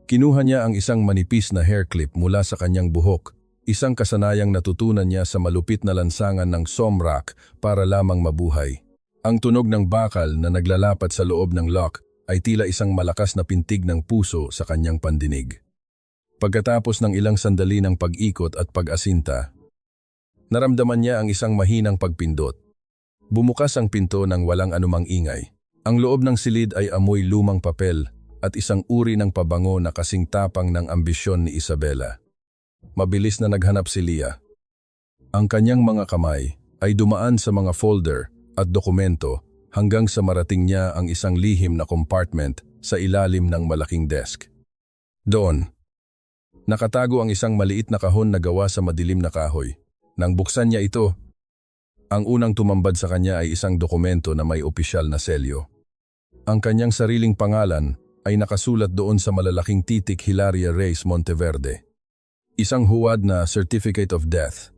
Kinuha niya ang isang manipis na hair clip mula sa kanyang buhok, isang kasanayang natutunan niya sa malupit na lansangan ng somrak para lamang mabuhay. Ang tunog ng bakal na naglalapat sa loob ng lock ay tila isang malakas na pintig ng puso sa kanyang pandinig. Pagkatapos ng ilang sandali ng pag-ikot at pag-asinta, naramdaman niya ang isang mahinang pagpindot. Bumukas ang pinto ng walang anumang ingay. Ang loob ng silid ay amoy lumang papel at isang uri ng pabango na kasing tapang ng ambisyon ni Isabela. Mabilis na naghanap si Leah. Ang kanyang mga kamay ay dumaan sa mga folder at dokumento hanggang sa marating niya ang isang lihim na compartment sa ilalim ng malaking desk. Doon, nakatago ang isang maliit na kahon na gawa sa madilim na kahoy. Nang buksan niya ito, ang unang tumambad sa kanya ay isang dokumento na may opisyal na selyo. Ang kanyang sariling pangalan ay nakasulat doon sa malalaking titik Hilaria Reyes Monteverde. Isang huwad na Certificate of Death.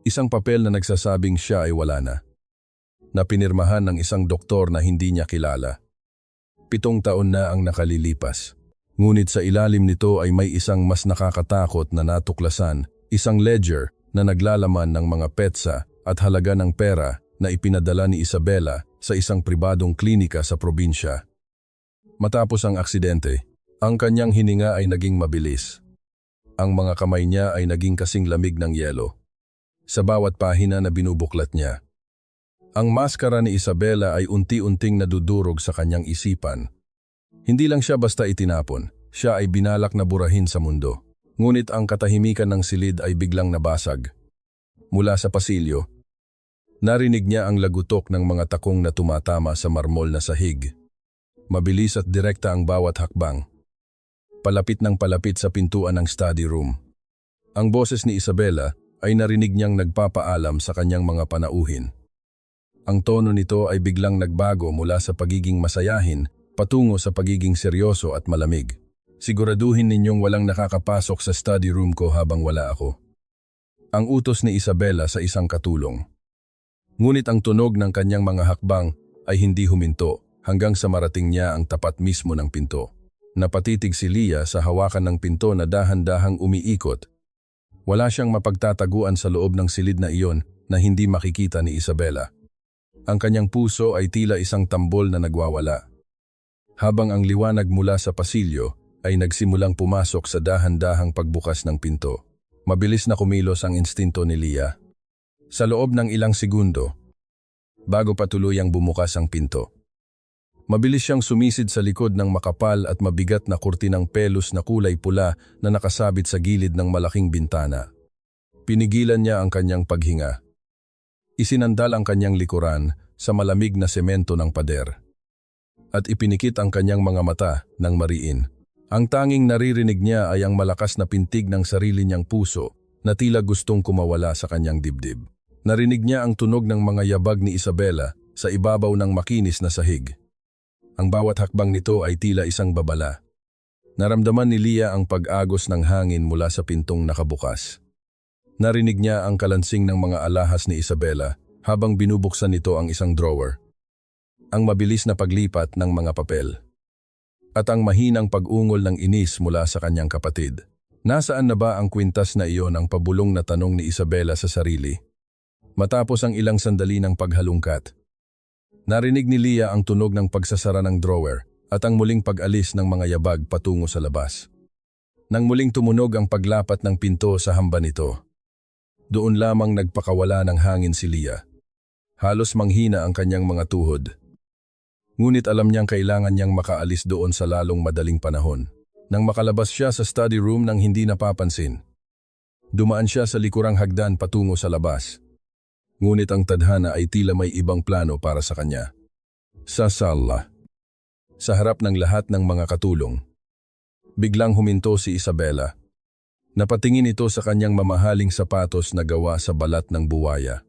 Isang papel na nagsasabing siya ay wala na. Na pinirmahan ng isang doktor na hindi niya kilala. 7 taon na ang nakalilipas. Ngunit sa ilalim nito ay may isang mas nakakatakot na natuklasan, isang ledger na naglalaman ng mga petsa at halaga ng pera na ipinadala ni Isabela sa isang pribadong klinika sa probinsya. Matapos ang aksidente, ang kanyang hininga ay naging mabilis. Ang mga kamay niya ay naging kasing lamig ng yelo. Sa bawat pahina na binubuklat niya, ang maskara ni Isabela ay unti-unting nadudurog sa kanyang isipan. Hindi lang siya basta itinapon, siya ay binalak na burahin sa mundo. Ngunit ang katahimikan ng silid ay biglang nabasag. Mula sa pasilyo, narinig niya ang lagutok ng mga takong na tumatama sa marmol na sahig. Mabilis at direkta ang bawat hakbang. Palapit ng palapit sa pintuan ng study room. Ang boses ni Isabela ay narinig niyang nagpapaalam sa kanyang mga panauhin. Ang tono nito ay biglang nagbago mula sa pagiging masayahin patungo sa pagiging seryoso at malamig. Siguraduhin ninyong walang nakakapasok sa study room ko habang wala ako. Ang utos ni Isabela sa isang katulong. Ngunit ang tunog ng kanyang mga hakbang ay hindi huminto hanggang sa marating niya ang tapat mismo ng pinto. Napatitig si Leah sa hawakan ng pinto na dahan-dahang umiikot. Wala siyang mapagtataguan sa loob ng silid na iyon na hindi makikita ni Isabela. Ang kanyang puso ay tila isang tambol na nagwawala. Habang ang liwanag mula sa pasilyo ay nagsimulang pumasok sa dahan-dahang pagbukas ng pinto. Mabilis na kumilos ang instinto ni Leah. Sa loob ng ilang segundo, bago pa tuluyang bumukas ang pinto, mabilis siyang sumisid sa likod ng makapal at mabigat na kurtinang pelos na kulay pula na nakasabit sa gilid ng malaking bintana. Pinigilan niya ang kanyang paghinga. Isinandal ang kanyang likuran sa malamig na semento ng pader. At ipinikit ang kanyang mga mata ng mariin. Ang tanging naririnig niya ay ang malakas na pintig ng sarili niyang puso na tila gustong kumawala sa kanyang dibdib. Narinig niya ang tunog ng mga yabag ni Isabela sa ibabaw ng makinis na sahig. Ang bawat hakbang nito ay tila isang babala. Naramdaman ni Leah ang pag-agos ng hangin mula sa pintong nakabukas. Narinig niya ang kalansing ng mga alahas ni Isabela habang binubuksan nito ang isang drawer. Ang mabilis na paglipat ng mga papel. At ang mahinang pag-ungol ng inis mula sa kanyang kapatid. Nasaan na ba ang kwintas na iyon ang pabulong na tanong ni Isabela sa sarili? Matapos ang ilang sandali ng paghalungkat, narinig ni Leah ang tunog ng pagsasara ng drawer at ang muling pag-alis ng mga yabag patungo sa labas. Nang muling tumunog ang paglapat ng pinto sa hamba nito, doon lamang nagpakawala ng hangin si Leah. Halos manghina ang kanyang mga tuhod. Ngunit alam niyang kailangan niyang makaalis doon sa lalong madaling panahon. Nang makalabas siya sa study room nang hindi napapansin, dumaan siya sa likurang hagdan patungo sa labas. Ngunit ang tadhana ay tila may ibang plano para sa kanya. Sa sala, sa harap ng lahat ng mga katulong, biglang huminto si Isabela. Napatingin ito sa kanyang mamahaling sapatos na gawa sa balat ng buwaya.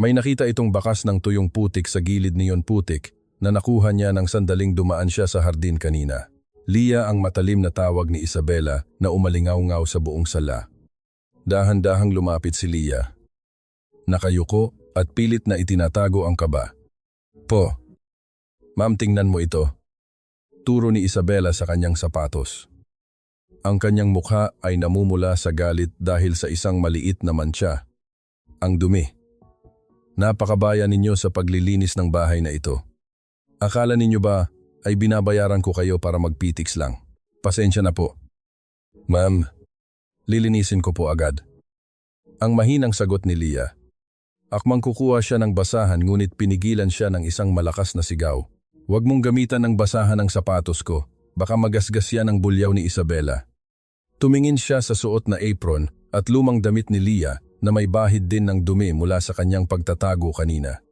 May nakita itong bakas ng tuyong putik sa gilid niyon putik na nakuha niya nang sandaling dumaan siya sa hardin kanina. Leah ang matalim na tawag ni Isabela na umalingaw-ngaw sa buong sala. Dahan-dahang lumapit si Leah. Nakayuko at pilit na itinatago ang kaba. Po, ma'am, tingnan mo ito. Turo ni Isabela sa kanyang sapatos. Ang kanyang mukha ay namumula sa galit dahil sa isang maliit na mantsa. Ang dumi. Napakabaya ninyo sa paglilinis ng bahay na ito. Akala ninyo ba ay binabayaran ko kayo para magpitiks lang. Pasensya na po. Ma'am, lilinisin ko po agad. Ang mahinang sagot ni Leah. Akmang kukuha siya ng basahan ngunit pinigilan siya ng isang malakas na sigaw. Huwag mong gamitan ng basahan ng sapatos ko, baka magasgas yan ang bulyaw ni Isabela. Tumingin siya sa suot na apron at lumang damit ni Leah na may bahid din ng dumi mula sa kanyang pagtatago kanina.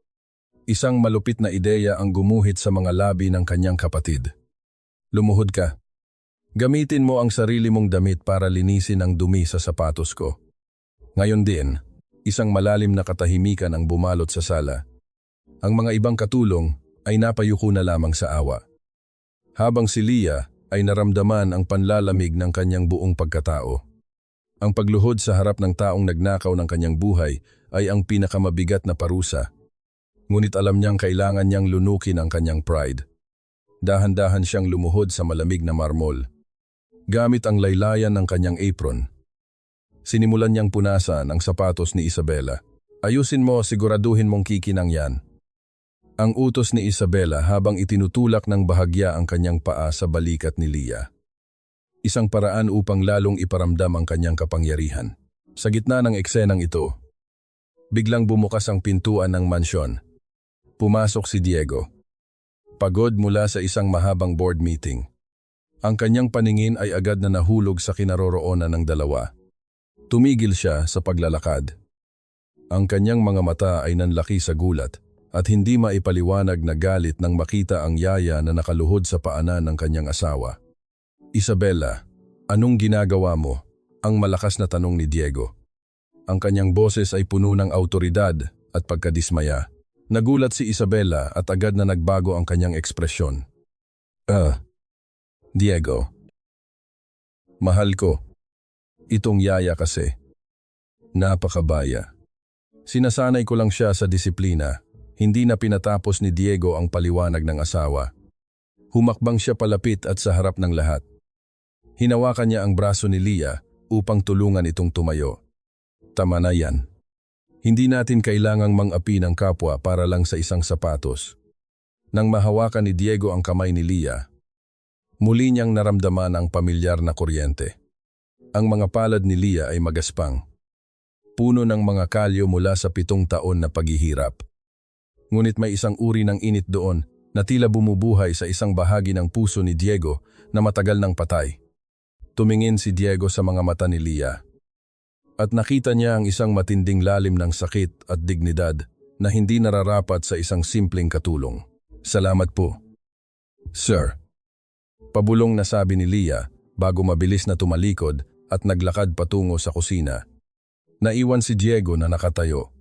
Isang malupit na ideya ang gumuhit sa mga labi ng kanyang kapatid. Lumuhod ka. Gamitin mo ang sarili mong damit para linisin ang dumi sa sapatos ko. Ngayon din, isang malalim na katahimikan ang bumalot sa sala. Ang mga ibang katulong ay napayuko na lamang sa awa. Habang si Leah ay naramdaman ang panlalamig ng kanyang buong pagkatao. Ang pagluhod sa harap ng taong nagnakaw ng kanyang buhay ay ang pinakamabigat na parusa. Ngunit alam niyang kailangan niyang lunukin ang kanyang pride. Dahan-dahan siyang lumuhod sa malamig na marmol. Gamit ang laylayan ng kanyang apron, sinimulan niyang punasan ang sapatos ni Isabela. Ayusin mo, siguraduhin mong kikinang yan. Ang utos ni Isabela habang itinutulak ng bahagya ang kanyang paa sa balikat ni Leah. Isang paraan upang lalong iparamdam ang kanyang kapangyarihan. Sa gitna ng eksenang ito, biglang bumukas ang pintuan ng mansyon. Pumasok si Diego. Pagod mula sa isang mahabang board meeting. Ang kanyang paningin ay agad na nahulog sa kinaroroonan ng dalawa. Tumigil siya sa paglalakad. Ang kanyang mga mata ay nanlaki sa gulat at hindi maipaliwanag na galit nang makita ang yaya na nakaluhod sa paanan ng kanyang asawa. Isabela, anong ginagawa mo? Ang malakas na tanong ni Diego. Ang kanyang boses ay puno ng autoridad at pagkadismaya. Nagulat si Isabela at agad na nagbago ang kanyang ekspresyon. Diego. Mahal ko. Itong yaya kasi. Napakabaya. Sinasanay ko lang siya sa disiplina. Hindi na pinatapos ni Diego ang paliwanag ng asawa. Humakbang siya palapit at sa harap ng lahat. Hinawakan niya ang braso ni Leah upang tulungan itong tumayo. Tama na yan. Hindi natin kailangang mang-api ng kapwa para lang sa isang sapatos. Nang mahawakan ni Diego ang kamay ni Leah, muli niyang naramdaman ang pamilyar na kuryente. Ang mga palad ni Leah ay magaspang. Puno ng mga kalyo mula sa 7 taon na paghihirap. Ngunit may isang uri ng init doon na tila bumubuhay sa isang bahagi ng puso ni Diego na matagal nang patay. Tumingin si Diego sa mga mata ni Leah. At nakita niya ang isang matinding lalim ng sakit at dignidad na hindi nararapat sa isang simpleng katulong. Salamat po. Sir. Pabulong na sabi ni Leah bago mabilis na tumalikod at naglakad patungo sa kusina. Naiwan si Diego na nakatayo.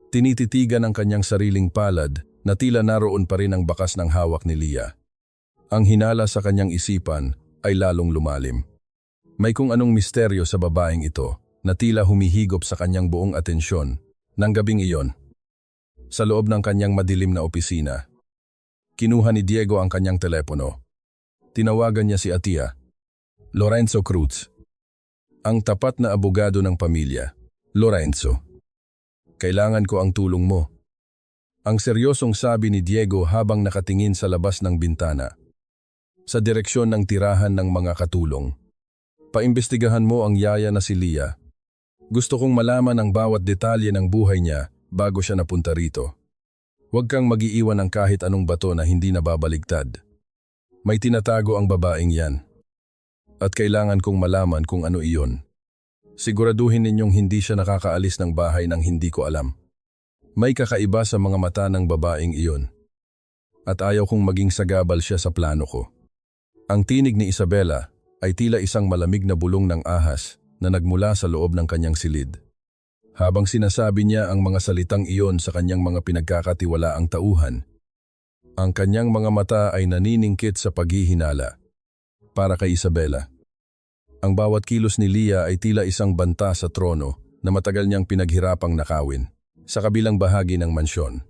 Tinititigan ang kanyang sariling palad na tila naroon pa rin ang bakas ng hawak ni Leah. Ang hinala sa kanyang isipan ay lalong lumalim. May kung anong misteryo sa babaeng ito na tila humihigop sa kanyang buong atensyon ng gabing iyon. Sa loob ng kanyang madilim na opisina, kinuha ni Diego ang kanyang telepono. Tinawagan niya si Atia, Lorenzo Cruz, ang tapat na abogado ng pamilya. Lorenzo, kailangan ko ang tulong mo. Ang seryosong sabi ni Diego habang nakatingin sa labas ng bintana. Sa direksyon ng tirahan ng mga katulong. Paimbestigahan mo ang yaya na si Leah. Gusto kong malaman ang bawat detalye ng buhay niya bago siya napunta rito. Huwag kang mag-iiwan ng kahit anong bato na hindi nababaligtad. May tinatago ang babaeng yan. At kailangan kong malaman kung ano iyon. Siguraduhin ninyong hindi siya nakakaalis ng bahay nang hindi ko alam. May kakaiba sa mga mata ng babaeng iyon. At ayaw kong maging sagabal siya sa plano ko. Ang tinig ni Isabela ay tila isang malamig na bulong ng ahas na nagmula sa loob ng kanyang silid. Habang sinasabi niya ang mga salitang iyon sa kanyang mga pinagkakatiwalaang tauhan, ang kanyang mga mata ay naniningkit sa paghihinala. Para kay Isabela. Ang bawat kilos ni Leah ay tila isang banta sa trono na matagal niyang pinaghirapang nakawin sa kabilang bahagi ng mansyon.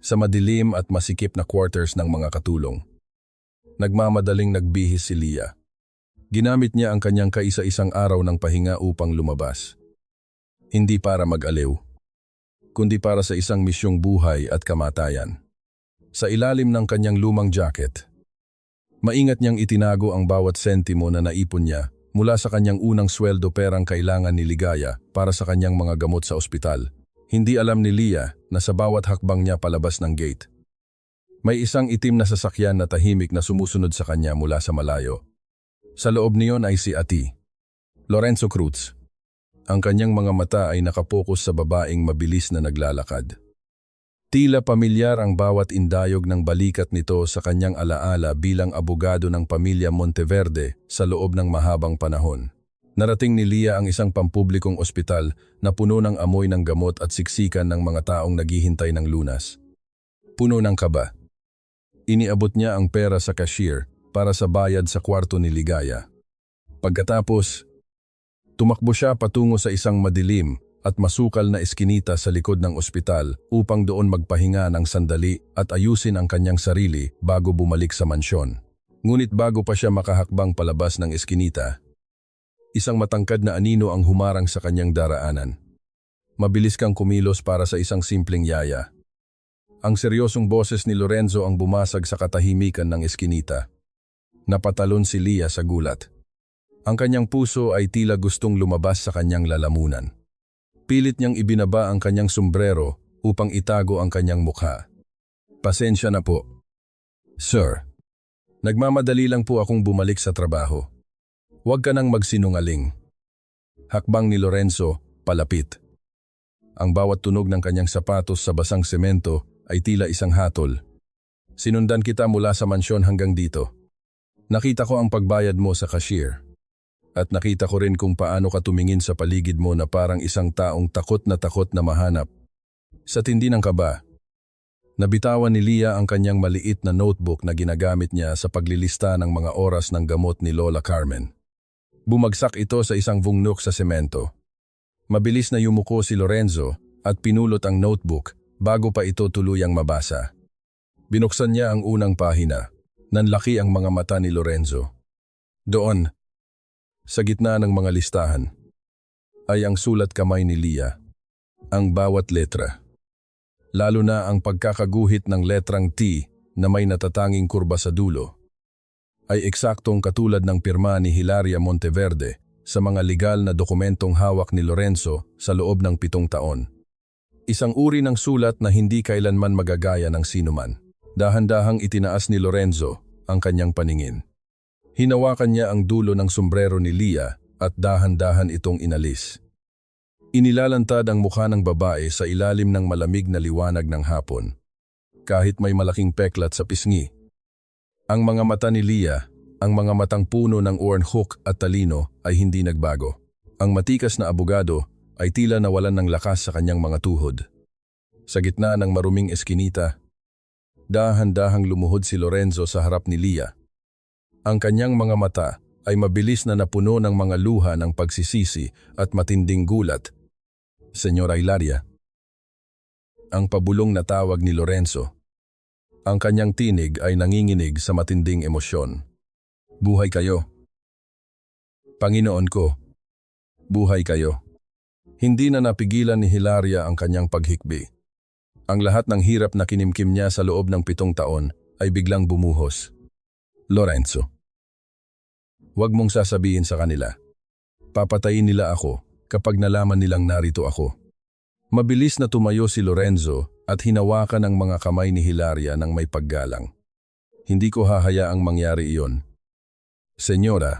Sa madilim at masikip na quarters ng mga katulong. Nagmamadaling nagbihis si Leah. Ginamit niya ang kanyang kaisa-isang araw ng pahinga upang lumabas. Hindi para mag-aliw, kundi para sa isang misyong buhay at kamatayan. Sa ilalim ng kanyang lumang jacket, Maingat niyang itinago ang bawat sentimo na naipon niya mula sa kanyang unang sweldo perang kailangan ni Ligaya para sa kanyang mga gamot sa ospital. Hindi alam ni Leah na sa bawat hakbang niya palabas ng gate, may isang itim na sasakyan na tahimik na sumusunod sa kanya mula sa malayo. Sa loob niyon ay si Ati, Lorenzo Cruz. Ang kanyang mga mata ay nakapokus sa babaeng mabilis na naglalakad. Tila pamilyar ang bawat indayog ng balikat nito sa kanyang alaala bilang abogado ng pamilya Monteverde sa loob ng mahabang panahon. Narating ni Leah ang isang pampublikong ospital na puno ng amoy ng gamot at siksikan ng mga taong naghihintay ng lunas. Puno ng kaba. Iniabot niya ang pera sa cashier para sa bayad sa kwarto ni Ligaya. Pagkatapos, tumakbo siya patungo sa isang madilim at masukal na eskinita sa likod ng ospital upang doon magpahinga ng sandali at ayusin ang kanyang sarili bago bumalik sa mansyon. Ngunit bago pa siya makahakbang palabas ng eskinita, isang matangkad na anino ang humarang sa kanyang daraanan. Mabilis kang kumilos para sa isang simpleng yaya. Ang seryosong boses ni Lorenzo ang bumasag sa katahimikan ng eskinita. Napatalon si Leah sa gulat. Ang kanyang puso ay tila gustong lumabas sa kanyang lalamunan. Pilit niyang ibinaba ang kanyang sombrero upang itago ang kanyang mukha. Pasensya na po. Sir, nagmamadali lang po akong bumalik sa trabaho. Huwag ka nang magsinungaling. Hakbang ni Lorenzo, palapit. Ang bawat tunog ng kanyang sapatos sa basang semento ay tila isang hatol. Sinundan kita mula sa mansyon hanggang dito. Nakita ko ang pagbayad mo sa cashier. At nakita ko rin kung paano ka tumingin sa paligid mo na parang isang taong takot na mahanap. Sa tindi ng kaba, nabitawan ni Leah ang kanyang maliit na notebook na ginagamit niya sa paglilista ng mga oras ng gamot ni Lola Carmen. Bumagsak ito sa isang bungnok sa semento. Mabilis na yumuko si Lorenzo at pinulot ang notebook bago pa ito tuluyang mabasa. Binuksan niya ang unang pahina. Nanlaki ang mga mata ni Lorenzo. Doon, sa gitna ng mga listahan, ay ang sulat kamay ni Leah. Ang bawat letra. Lalo na ang pagkakaguhit ng letrang T na may natatanging kurba sa dulo, ay eksaktong katulad ng pirma ni Hilaria Monteverde sa mga legal na dokumentong hawak ni Lorenzo sa loob ng 7 taon. Isang uri ng sulat na hindi kailanman magagaya ng sinuman. Dahan-dahang itinaas ni Lorenzo ang kanyang paningin. Hinawakan niya ang dulo ng sombrero ni Leah at dahan-dahan itong inalis. Inilalantad ang mukha ng babae sa ilalim ng malamig na liwanag ng hapon. Kahit may malaking peklat sa pisngi. Ang mga mata ni Leah, ang mga matang puno ng oranhook at talino ay hindi nagbago. Ang matikas na abogado ay tila nawalan ng lakas sa kanyang mga tuhod. Sa gitna ng maruming eskinita, dahan-dahang lumuhod si Lorenzo sa harap ni Leah. Ang kanyang mga mata ay mabilis na napuno ng mga luha ng pagsisisi at matinding gulat. Senyora Hilaria. Ang pabulong na tawag ni Lorenzo. Ang kanyang tinig ay nanginginig sa matinding emosyon. Buhay kayo. Panginoon ko, buhay kayo. Hindi na napigilan ni Hilaria ang kanyang paghikbi. Ang lahat ng hirap na kinimkim niya sa loob ng 7 taon ay biglang bumuhos. Lorenzo. Huwag mong sasabihin sa kanila. Papatayin nila ako kapag nalaman nilang narito ako. Mabilis na tumayo si Lorenzo at hinawakan ang mga kamay ni Hilaria ng may paggalang. Hindi ko hahayaang mangyari iyon. Senyora,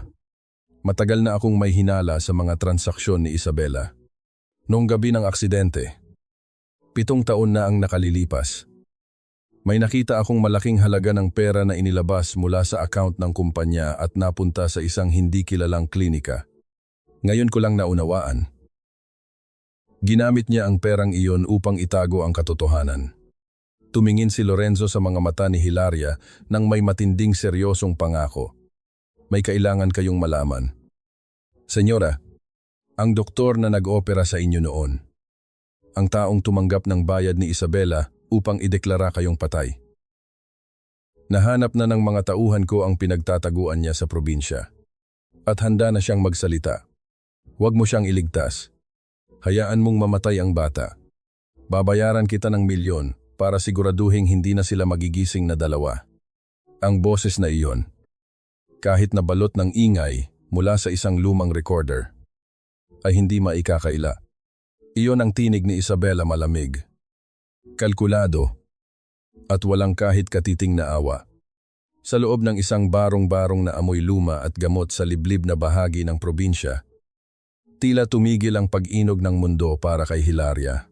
matagal na akong may hinala sa mga transaksyon ni Isabela. Noong gabi ng aksidente, 7 taon na ang nakalilipas. May nakita akong malaking halaga ng pera na inilabas mula sa account ng kumpanya at napunta sa isang hindi kilalang klinika. Ngayon ko lang naunawaan. Ginamit niya ang perang iyon upang itago ang katotohanan. Tumingin si Lorenzo sa mga mata ni Hilaria nang may matinding seryosong pangako. May kailangan kayong malaman. Senyora, ang doktor na nag-opera sa inyo noon, ang taong tumanggap ng bayad ni Isabela upang ideklara kayong patay. Nahanap na ng mga tauhan ko ang pinagtataguan niya sa probinsya. At handa na siyang magsalita. Huwag mo siyang iligtas. Hayaan mong mamatay ang bata. Babayaran kita ng 1,000,000 para siguraduhin hindi na sila magigising na 2. Ang boses na iyon, kahit na balot ng ingay mula sa isang lumang recorder, ay hindi maikakaila. Iyon ang tinig ni Isabela, malamig, kalkulado, at walang kahit katiting na awa. Sa loob ng isang barong-barong na amoy luma at gamot sa liblib na bahagi ng probinsya, tila tumigil ang pag-inog ng mundo para kay Hilaria.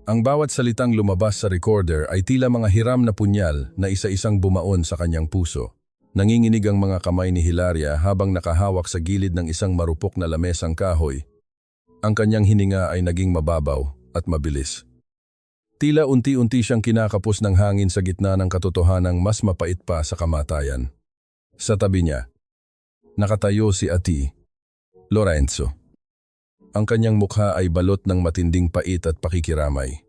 Ang bawat salitang lumabas sa recorder ay tila mga hiram na punyal na isa-isang bumaon sa kanyang puso. Nanginginig ang mga kamay ni Hilaria habang nakahawak sa gilid ng isang marupok na lamesang kahoy. Ang kanyang hininga ay naging mababaw at mabilis. Tila unti-unti siyang kinakapos ng hangin sa gitna ng katotohanang mas mapait pa sa kamatayan. Sa tabi niya, nakatayo si Ati, Lorenzo. Ang kanyang mukha ay balot ng matinding pait at pakikiramay.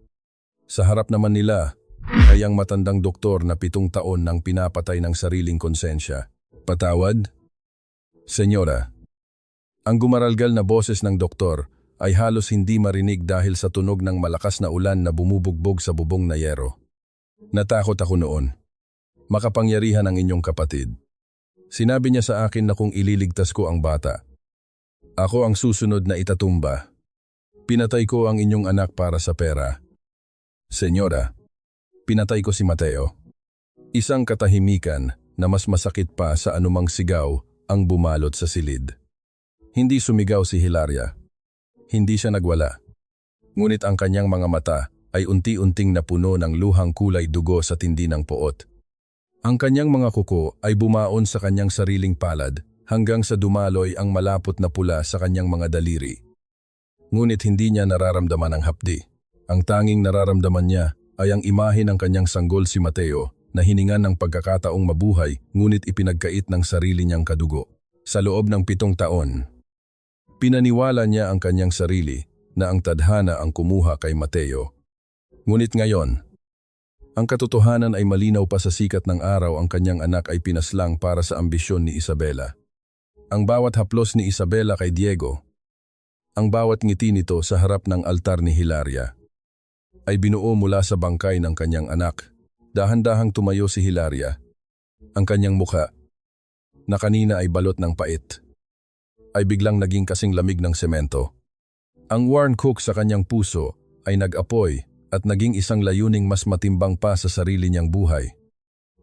Sa harap naman nila ay ang matandang doktor na 7 taon nang pinapatay ng sariling konsensya. Patawad? Senyora. Ang gumaralgal na boses ng doktor ay halos hindi marinig dahil sa tunog ng malakas na ulan na bumubugbog sa bubong na yero. Natakot ako noon. Makapangyarihan ang inyong kapatid. Sinabi niya sa akin na kung ililigtas ko ang bata, ako ang susunod na itatumba. Pinatay ko ang inyong anak para sa pera. Senyora, pinatay ko si Mateo. Isang katahimikan na mas masakit pa sa anumang sigaw ang bumalot sa silid. Hindi sumigaw si Hilaria. Hindi siya nagwala. Ngunit ang kanyang mga mata ay unti-unting napuno ng luhang kulay dugo sa tindi ng poot. Ang kanyang mga kuko ay bumaon sa kanyang sariling palad hanggang sa dumaloy ang malapot na pula sa kanyang mga daliri. Ngunit hindi niya nararamdaman ang hapdi. Ang tanging nararamdaman niya ay ang imahe ng kanyang sanggol si Mateo na hiningan ng pagkakataong mabuhay ngunit ipinagkait ng sarili niyang kadugo. Sa loob ng 7 taon, pinaniwala niya ang kanyang sarili na ang tadhana ang kumuha kay Mateo. Ngunit ngayon, ang katotohanan ay malinaw pa sa sikat ng araw. Ang kanyang anak ay pinaslang para sa ambisyon ni Isabela. Ang bawat haplos ni Isabela kay Diego, ang bawat ngiti nito sa harap ng altar ni Hilaria, ay binuo mula sa bangkay ng kanyang anak. Dahan-dahang tumayo si Hilaria. Ang kanyang mukha, na kanina ay balot ng pait, ay biglang naging kasing lamig ng semento. Ang worn cook sa kanyang puso ay nag-apoy at naging isang layuning mas matimbang pa sa sarili niyang buhay.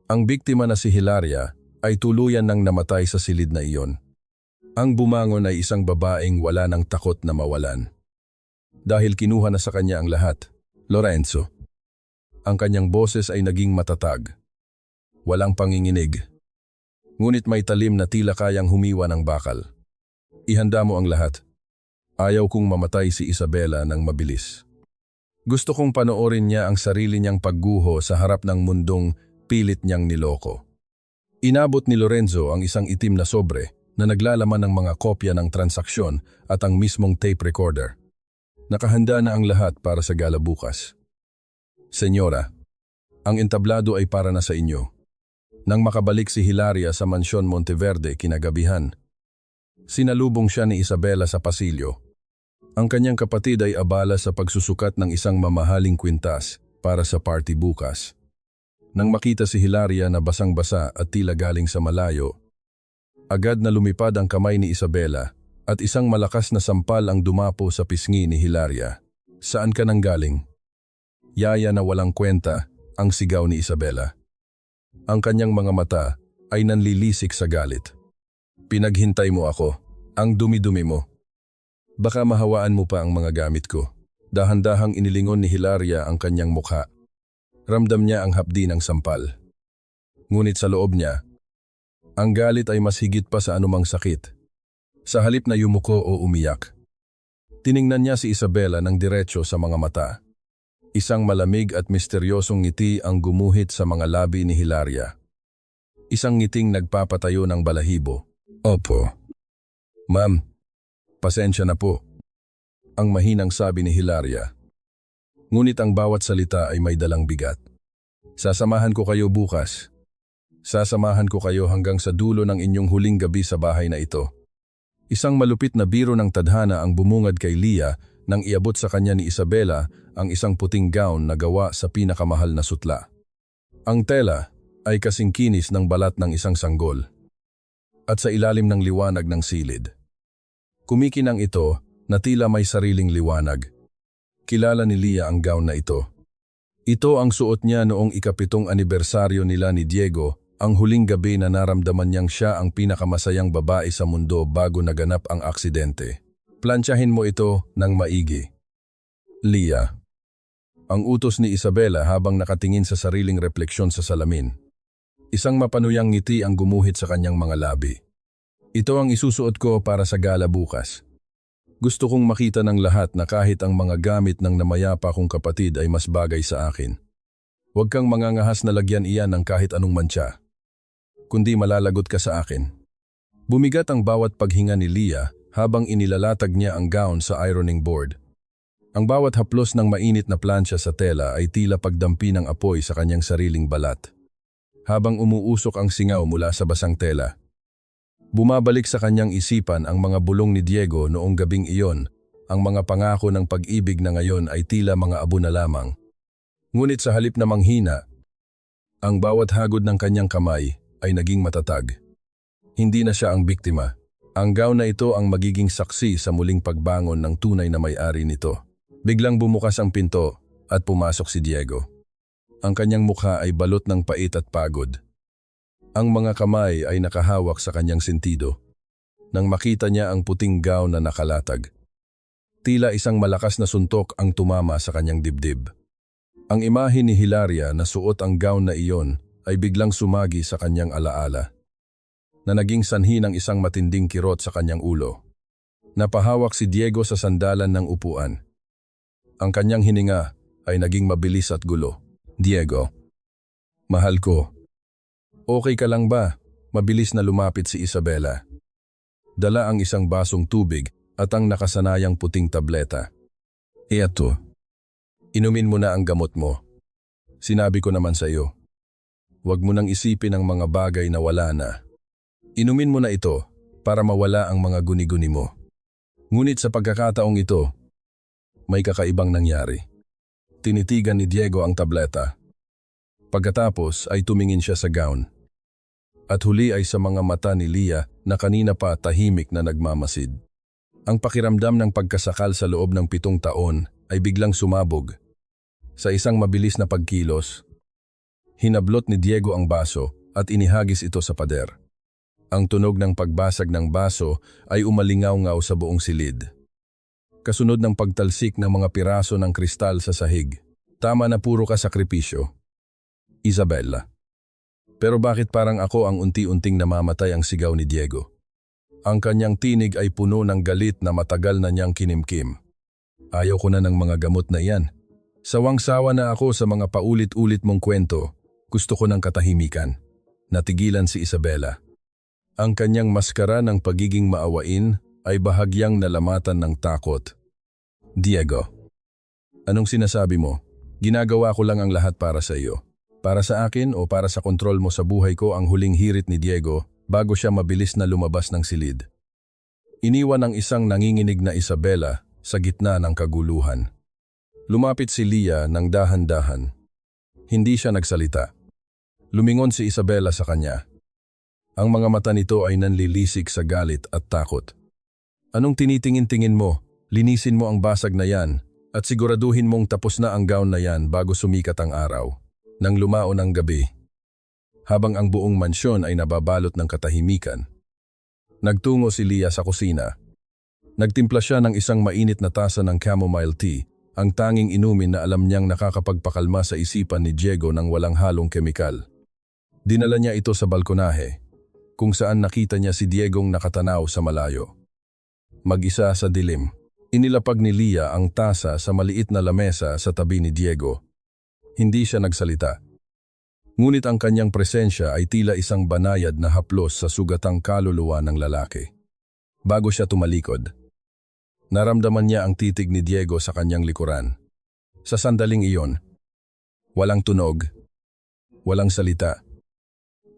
Ang biktima na si Hilaria ay tuluyan nang namatay sa silid na iyon. Ang bumangon ay isang babaeng wala ng takot na mawalan. Dahil kinuha na sa kanya ang lahat, Lorenzo. Ang kanyang boses ay naging matatag. Walang panginginig. Ngunit may talim na tila kayang humiwa ng bakal. Ihanda mo ang lahat. Ayaw kong mamatay si Isabela ng mabilis. Gusto kong panoorin niya ang sarili niyang pagguho sa harap ng mundong pilit niyang niloko. Inabot ni Lorenzo ang isang itim na sobre na naglalaman ng mga kopya ng transaksyon at ang mismong tape recorder. Nakahanda na ang lahat para sa gala bukas. Senyora, ang entablado ay para na sa inyo. Nang makabalik si Hilaria sa mansyon Monteverde kinagabihan, sinalubong siya ni Isabela sa pasilyo. Ang kanyang kapatid ay abala sa pagsusukat ng isang mamahaling kwintas para sa party bukas. Nang makita si Hilaria na basang-basa at tila galing sa malayo, agad na lumipad ang kamay ni Isabela at isang malakas na sampal ang dumapo sa pisngi ni Hilaria. Saan ka nang galing? Yaya na walang kwenta ang sigaw ni Isabela. Ang kanyang mga mata ay nanlilisik sa galit. Pinaghintay mo ako, ang dumi-dumi mo. Baka mahawaan mo pa ang mga gamit ko. Dahan-dahang inilingon ni Hilaria ang kanyang mukha. Ramdam niya ang hapdi ng sampal. Ngunit sa loob niya, ang galit ay mas higit pa sa anumang sakit. Sa halip na yumuko o umiyak, tiningnan niya si Isabela ng diretso sa mga mata. Isang malamig at misteryosong ngiti ang gumuhit sa mga labi ni Hilaria. Isang ngiting nagpapatayo ng balahibo. Opo. Ma'am, pasensya na po. Ang mahinang sabi ni Hilaria. Ngunit ang bawat salita ay may dalang bigat. Sasamahan ko kayo bukas. Sasamahan ko kayo hanggang sa dulo ng inyong huling gabi sa bahay na ito. Isang malupit na biro ng tadhana ang bumungad kay Lia nang iabot sa kanya ni Isabela ang isang puting gown na gawa sa pinakamahal na sutla. Ang tela ay kasing kinis ng balat ng isang sanggol. at sa ilalim ng liwanag ng silid. Kumikinang ito na tila may sariling liwanag. Kilala ni Leah ang gown na ito. Ito ang suot niya noong ika-7 anibersaryo nila ni Diego, ang huling gabi na naramdaman niyang siya ang pinakamasayang babae sa mundo bago naganap ang aksidente. Plantsahin mo ito ng maigi. Leah. Ang utos ni Isabela habang nakatingin sa sariling refleksyon sa salamin. Isang mapanuyang ngiti ang gumuhit sa kanyang mga labi. Ito ang isusuot ko para sa gala bukas. Gusto kong makita ng lahat na kahit ang mga gamit ng namayapa kong kapatid ay mas bagay sa akin. Huwag kang mangangahas na lagyan iyan ng kahit anong mantsa, kundi malalagot ka sa akin. Bumigat ang bawat paghinga ni Leah habang inilalatag niya ang gown sa ironing board. Ang bawat haplos ng mainit na plancha sa tela ay tila pagdampi ng apoy sa kanyang sariling balat. Habang umuusok ang singaw mula sa basang tela, bumabalik sa kanyang isipan ang mga bulong ni Diego noong gabing iyon. Ang mga pangako ng pag-ibig na ngayon ay tila mga abo na lamang. Ngunit sa halip na manghina, ang bawat hagod ng kanyang kamay ay naging matatag. Hindi na siya ang biktima. Ang gown na ito ang magiging saksi sa muling pagbangon ng tunay na may-ari nito. Biglang bumukas ang pinto at pumasok si Diego. Ang kanyang mukha ay balot ng pait at pagod. Ang mga kamay ay nakahawak sa kanyang sentido. Nang makita niya ang puting gown na nakalatag, tila isang malakas na suntok ang tumama sa kanyang dibdib. Ang imahe ni Hilaria na suot ang gown na iyon ay biglang sumagi sa kanyang alaala, na naging sanhi ng isang matinding kirot sa kanyang ulo. Napahawak si Diego sa sandalan ng upuan. Ang kanyang hininga ay naging mabilis at gulo. Diego, mahal ko. Okay ka lang ba? Mabilis na lumapit si Isabela. Dala ang isang basong tubig at ang nakasanayang puting tableta. Eto, inumin mo na ang gamot mo. Sinabi ko naman sa iyo. Huwag mo nang isipin ang mga bagay na wala na. Inumin mo na ito para mawala ang mga guni-guni mo. Ngunit sa pagkakataong ito, may kakaibang nangyari. Tinitigan ni Diego ang tableta. Pagkatapos ay tumingin siya sa gown. At huli ay sa mga mata ni Leah na kanina pa tahimik na nagmamasid. Ang pakiramdam ng pagkasakal sa loob ng 7 taon ay biglang sumabog. Sa isang mabilis na pagkilos, hinablot ni Diego ang baso at inihagis ito sa pader. Ang tunog ng pagbasag ng baso ay umalingaw-ngaw sa buong silid. Kasunod ng pagtalsik ng mga piraso ng kristal sa sahig. Tama na puro ka sakripisyo. Isabela. Pero bakit parang ako ang unti-unting namamatay ang sigaw ni Diego? Ang kanyang tinig ay puno ng galit na matagal na niyang kinimkim. Ayaw ko na ng mga gamot na iyan. Sawang-sawa na ako sa mga paulit-ulit mong kwento. Gusto ko ng katahimikan. Natigilan si Isabela. Ang kanyang maskara ng pagiging maawain ay bahagyang nalamatan ng takot. Diego, anong sinasabi mo? Ginagawa ko lang ang lahat para sa iyo. Para sa akin o para sa kontrol mo sa buhay ko ang huling hirit ni Diego bago siya mabilis na lumabas ng silid. Iniwan ang isang nanginginig na Isabela sa gitna ng kaguluhan. Lumapit si Leah ng dahan-dahan. Hindi siya nagsalita. Lumingon si Isabela sa kanya. Ang mga mata nito ay nanlilisik sa galit at takot. Anong tinitingin-tingin mo? Linisin mo ang basag na yan at siguraduhin mong tapos na ang gown na yan bago sumikat ang araw. Nang lumaon ang gabi, habang ang buong mansyon ay nababalot ng katahimikan, nagtungo si Leah sa kusina. Nagtimpla siya ng isang mainit na tasa ng chamomile tea, ang tanging inumin na alam niyang nakakapagpakalma sa isipan ni Diego ng walang halong kemikal. Dinala niya ito sa balkonahe, kung saan nakita niya si Diegong nakatanaw sa malayo. Mag-isa sa dilim, inilapag ni Leah ang tasa sa maliit na lamesa sa tabi ni Diego. Hindi siya nagsalita. Ngunit ang kanyang presensya ay tila isang banayad na haplos sa sugatang kaluluwa ng lalaki. Bago siya tumalikod, naramdaman niya ang titig ni Diego sa kanyang likuran. Sa sandaling iyon, walang tunog, walang salita.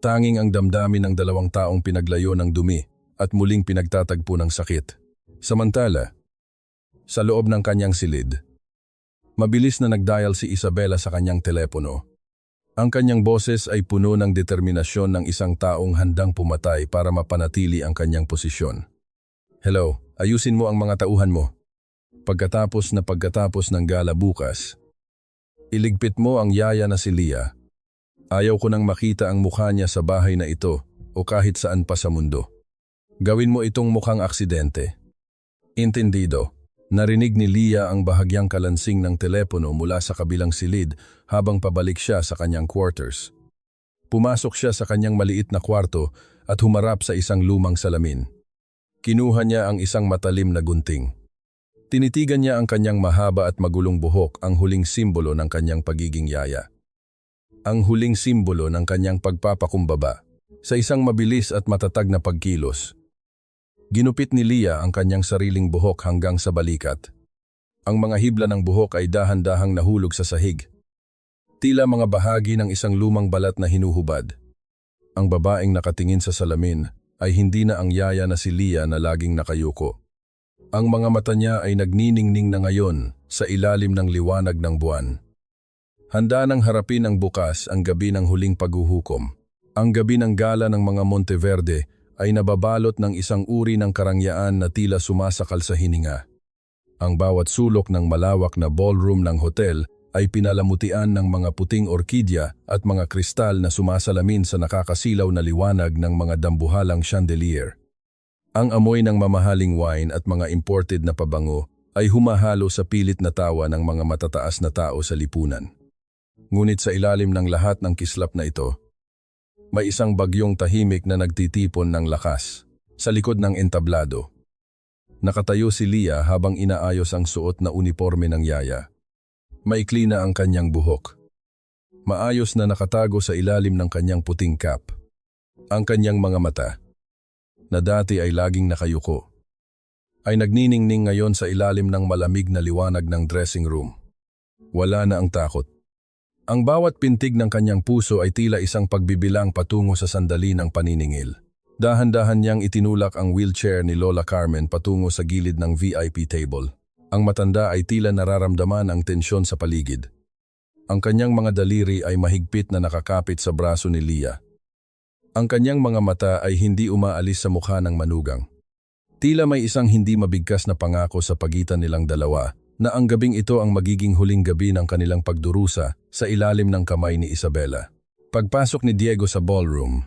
Tanging ang damdamin ng 2 taong pinaglayo ng dumi at muling pinagtatagpo ng sakit. Samantala, sa loob ng kanyang silid, mabilis na nagdial si Isabela sa kanyang telepono. Ang kanyang boses ay puno ng determinasyon ng isang taong handang pumatay para mapanatili ang kanyang posisyon. Hello, ayusin mo ang mga tauhan mo. Pagkatapos ng gala bukas, iligpit mo ang yaya na si Leah. Ayaw ko nang makita ang mukha niya sa bahay na ito o kahit saan pa sa mundo. Gawin mo itong mukhang aksidente. Intindido. Narinig ni Leah ang bahagyang kalansing ng telepono mula sa kabilang silid habang pabalik siya sa kanyang quarters. Pumasok siya sa kanyang maliit na kwarto at humarap sa isang lumang salamin. Kinuha niya ang isang matalim na gunting. Tinitigan niya ang kanyang mahaba at magulong buhok, ang huling simbolo ng kanyang pagiging yaya. Ang huling simbolo ng kanyang pagpapakumbaba. Sa isang mabilis at matatag na pagkilos, ginupit ni Leah ang kanyang sariling buhok hanggang sa balikat. Ang mga hibla ng buhok ay dahan-dahang nahulog sa sahig. Tila mga bahagi ng isang lumang balat na hinuhubad. Ang babaeng nakatingin sa salamin ay hindi na ang yaya na si Leah na laging nakayuko. Ang mga mata niya ay nagniningning na ngayon sa ilalim ng liwanag ng buwan. Handa nang harapin ang bukas ang gabi ng huling paghuhukom. Ang gabi ng gala ng mga Monteverde ay nababalot ng isang uri ng karangyaan na tila sumasakal sa hininga. Ang bawat sulok ng malawak na ballroom ng hotel ay pinalamutian ng mga puting orkidya at mga kristal na sumasalamin sa nakakasilaw na liwanag ng mga dambuhalang chandelier. Ang amoy ng mamahaling wine at mga imported na pabango ay humahalo sa pilit na tawa ng mga matataas na tao sa lipunan. Ngunit sa ilalim ng lahat ng kislap na ito, may isang bagyong tahimik na nagtitipon ng lakas sa likod ng entablado. Nakatayo si Leah habang inaayos ang suot na uniforme ng yaya. Maikli na ang kanyang buhok. Maayos na nakatago sa ilalim ng kanyang puting cap. Ang kanyang mga mata, na dati ay laging nakayuko, ay nagniningning ngayon sa ilalim ng malamig na liwanag ng dressing room. Wala na ang takot. Ang bawat pintig ng kanyang puso ay tila isang pagbibilang patungo sa sandali ng paniningil. Dahan-dahan niyang itinulak ang wheelchair ni Lola Carmen patungo sa gilid ng VIP table. Ang matanda ay tila nararamdaman ang tensyon sa paligid. Ang kanyang mga daliri ay mahigpit na nakakapit sa braso ni Leah. Ang kanyang mga mata ay hindi umaalis sa mukha ng manugang. Tila may isang hindi mabigkas na pangako sa pagitan nilang dalawa, na ang gabing ito ang magiging huling gabi ng kanilang pagdurusa sa ilalim ng kamay ni Isabela. Pagpasok ni Diego sa ballroom,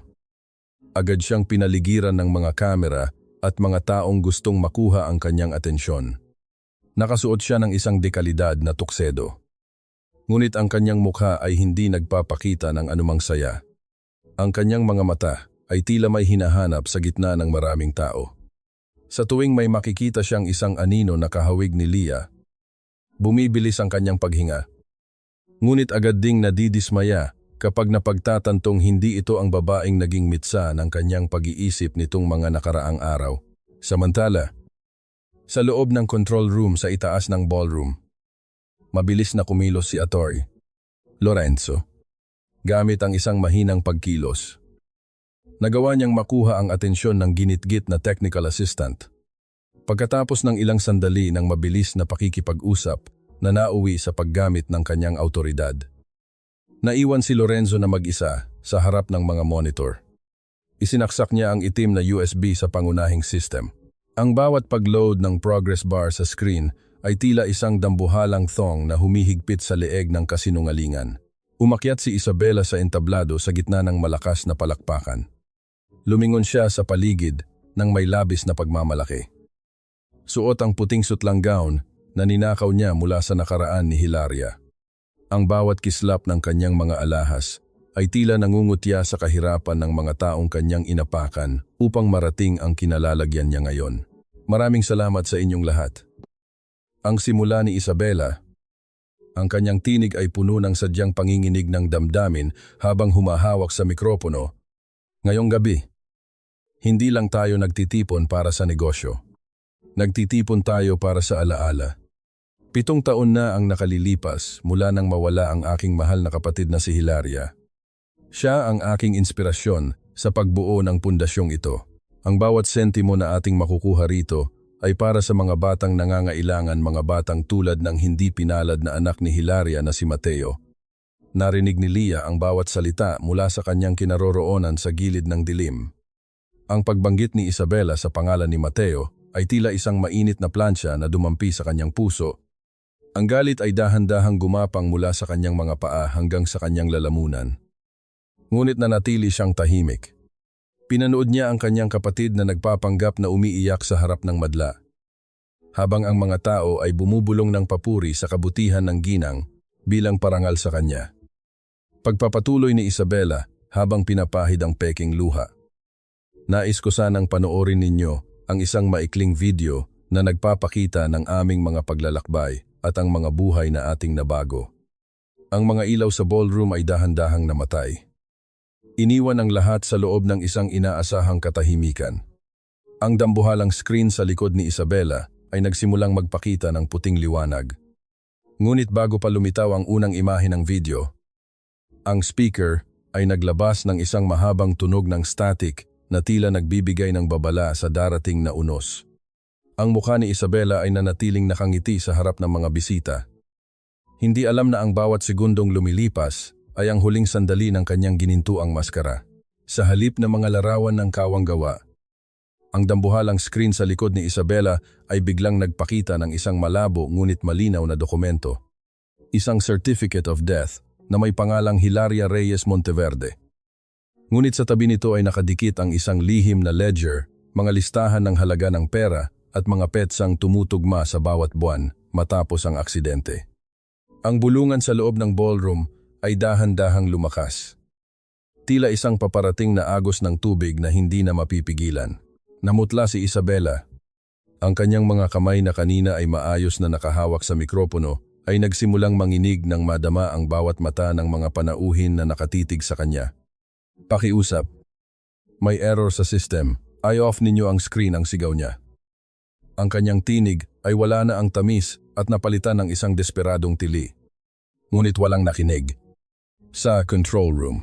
agad siyang pinaligiran ng mga kamera at mga taong gustong makuha ang kanyang atensyon. Nakasuot siya ng isang dekalidad na tuksedo. Ngunit ang kanyang mukha ay hindi nagpapakita ng anumang saya. Ang kanyang mga mata ay tila may hinahanap sa gitna ng maraming tao. Sa tuwing may makikita siyang isang anino na kahawig ni Leah, bumibilis ang kanyang paghinga. Ngunit agad ding nadidismaya kapag napagtatantong hindi ito ang babaeng naging mitsa ng kanyang pag-iisip nitong mga nakaraang araw. Samantala, sa loob ng control room sa itaas ng ballroom, mabilis na kumilos si Atty. Lorenzo, gamit ang isang mahinang pagkilos. Nagawa niyang makuha ang atensyon ng ginitgit na technical assistant. Pagkatapos ng ilang sandali ng mabilis na pakikipag-usap na nauwi sa paggamit ng kanyang autoridad, naiwan si Lorenzo na mag-isa sa harap ng mga monitor. Isinaksak niya ang itim na USB sa pangunahing system. Ang bawat pag-load ng progress bar sa screen ay tila isang dambuhalang thong na humihigpit sa leeg ng kasinungalingan. Umakyat si Isabela sa entablado sa gitna ng malakas na palakpakan. Lumingon siya sa paligid ng may labis na pagmamalaki. Suot ang puting sutlang gown na ninakaw niya mula sa nakaraan ni Hilaria. Ang bawat kislap ng kanyang mga alahas ay tila nangungutya sa kahirapan ng mga taong kanyang inapakan upang marating ang kinalalagyan niya ngayon. Maraming salamat sa inyong lahat. Ang simula ni Isabela, ang kanyang tinig ay puno ng sadyang panginginig ng damdamin habang humahawak sa mikropono. Ngayong gabi, hindi lang tayo nagtitipon para sa negosyo. Nagtitipon tayo para sa alaala. 7 taon na ang nakalilipas mula nang mawala ang aking mahal na kapatid na si Hilaria. Siya ang aking inspirasyon sa pagbuo ng pundasyong ito. Ang bawat sentimo na ating makukuha rito ay para sa mga batang nangangailangan, mga batang tulad ng hindi pinalad na anak ni Hilaria na si Mateo. Narinig ni Leah ang bawat salita mula sa kanyang kinaroroonan sa gilid ng dilim. Ang pagbanggit ni Isabela sa pangalan ni Mateo ay tila isang mainit na plancha na dumampi sa kanyang puso. Ang galit ay dahan-dahang gumapang mula sa kanyang mga paa hanggang sa kanyang lalamunan. Ngunit nanatili siyang tahimik. Pinanood niya ang kanyang kapatid na nagpapanggap na umiiyak sa harap ng madla. Habang ang mga tao ay bumubulong ng papuri sa kabutihan ng ginang bilang parangal sa kanya. Pagpapatuloy ni Isabela habang pinapahid ang peking luha. Nais ko sanang panoorin ninyo ang isang maikling video na nagpapakita ng aming mga paglalakbay at ang mga buhay na ating nabago. Ang mga ilaw sa ballroom ay dahan-dahang namatay. Iniwan ang lahat sa loob ng isang inaasahang katahimikan. Ang dambuhalang screen sa likod ni Isabela ay nagsimulang magpakita ng puting liwanag. Ngunit bago pa lumitaw ang unang imahe ng video, ang speaker ay naglabas ng isang mahabang tunog ng static na tila nagbibigay ng babala sa darating na unos. Ang mukha ni Isabela ay nanatiling nakangiti sa harap ng mga bisita. Hindi alam na ang bawat segundong lumilipas ay ang huling sandali ng kanyang ginintuang maskara. Sa halip na mga larawan ng kawang gawa, ang dambuhalang screen sa likod ni Isabela ay biglang nagpakita ng isang malabo ngunit malinaw na dokumento. Isang certificate of death na may pangalang Hilaria Reyes Monteverde. Ngunit sa tabi nito ay nakadikit ang isang lihim na ledger, mga listahan ng halaga ng pera at mga petsang tumutugma sa bawat buwan matapos ang aksidente. Ang bulungan sa loob ng ballroom ay dahan-dahang lumakas. Tila isang paparating na agos ng tubig na hindi na mapipigilan. Namutla si Isabela. Ang kanyang mga kamay na kanina ay maayos na nakahawak sa mikropono ay nagsimulang manginig nang madama ang bawat mata ng mga panauhin na nakatitig sa kanya. Pakiusap. May error sa system. I-off ninyo ang screen, ang sigaw niya. Ang kanyang tinig ay wala na ang tamis at napalitan ng isang desperadong tili. Ngunit walang nakinig. Sa control room,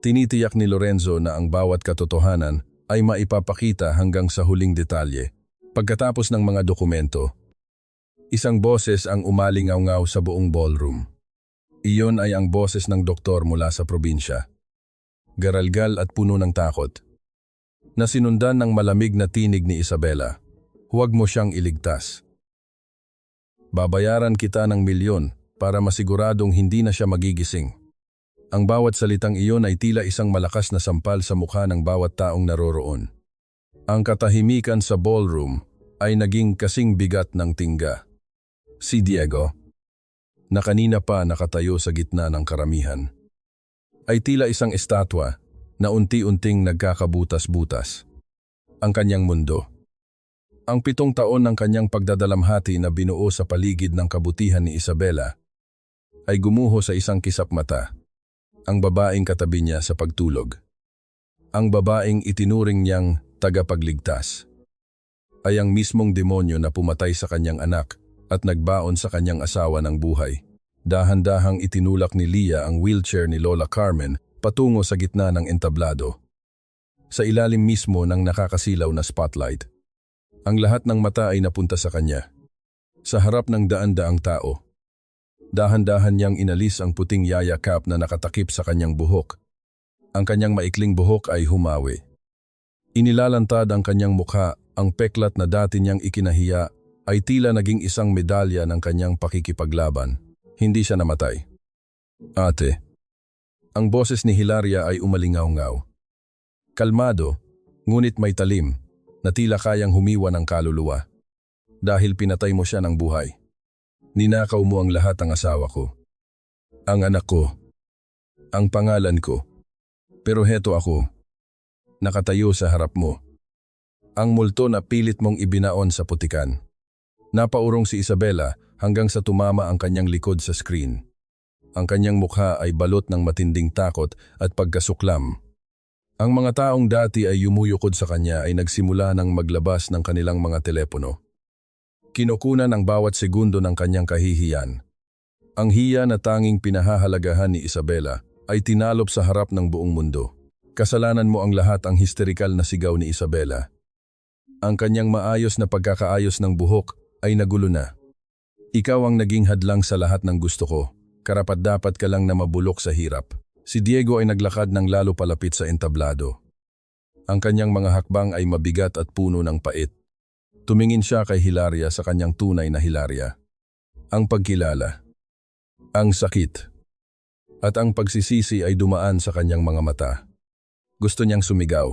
tinitiyak ni Lorenzo na ang bawat katotohanan ay maipapakita hanggang sa huling detalye. Pagkatapos ng mga dokumento, isang boses ang umalingaw-ngaw sa buong ballroom. Iyon ay ang boses ng doktor mula sa probinsya. Garalgal at puno ng takot. Nasinundan ng malamig na tinig ni Isabela. Huwag mo siyang iligtas. Babayaran kita ng milyon para masiguradong hindi na siya magigising. Ang bawat salitang iyon ay tila isang malakas na sampal sa mukha ng bawat taong naroroon. Ang katahimikan sa ballroom ay naging kasing bigat ng tingga. Si Diego, na kanina pa nakatayo sa gitna ng karamihan, ay tila isang estatwa na unti-unting nagkakabutas-butas. Ang kanyang mundo. Ang 7 taon ng kanyang pagdadalamhati na binuo sa paligid ng kabutihan ni Isabela ay gumuho sa isang kisap mata. Ang babaeng katabi niya sa pagtulog. Ang babaeng itinuring niyang tagapagligtas ay ang mismong demonyo na pumatay sa kanyang anak at nagbaon sa kanyang asawa ng buhay. Dahan-dahang itinulak ni Leah ang wheelchair ni Lola Carmen patungo sa gitna ng entablado. Sa ilalim mismo ng nakakasilaw na spotlight, ang lahat ng mata ay napunta sa kanya. Sa harap ng daan-daang tao, dahan-dahan niyang inalis ang puting yayakap na nakatakip sa kanyang buhok. Ang kanyang maikling buhok ay humawi. Inilalantad ang kanyang mukha, ang peklat na dati niyang ikinahiya ay tila naging isang medalya ng kanyang pakikipaglaban. Hindi siya namatay. Ate. Ang boses ni Hilaria ay umalingaw-ngaw. Kalmado, ngunit may talim, na tila kayang humiwa ng kaluluwa. Dahil pinatay mo siya ng buhay. Ninakaw mo ang lahat ng asawa ko. Ang anak ko. Ang pangalan ko. Pero heto ako. Nakatayo sa harap mo. Ang multo na pilit mong ibinaon sa putikan. Napaurong si Isabela hanggang sa tumama ang kanyang likod sa screen. Ang kanyang mukha ay balot ng matinding takot at pagkasuklam. Ang mga taong dati ay yumuyukod sa kanya ay nagsimula ng maglabas ng kanilang mga telepono. Kinukunan ang bawat segundo ng kanyang kahihiyan. Ang hiya na tanging pinahahalagahan ni Isabela ay tinalop sa harap ng buong mundo. Kasalanan mo ang lahat, ang histerikal na sigaw ni Isabela. Ang kanyang maayos na pagkakaayos ng buhok ay nagulo na. Ikaw ang naging hadlang sa lahat ng gusto ko. Karapat-dapat ka lang na mabulok sa hirap. Si Diego ay naglakad ng lalo palapit sa entablado. Ang kanyang mga hakbang ay mabigat at puno ng pait. Tumingin siya kay Hilaria sa kanyang tunay na Hilaria. Ang pagkilala, ang sakit, at ang pagsisisi ay dumaan sa kanyang mga mata. Gusto niyang sumigaw.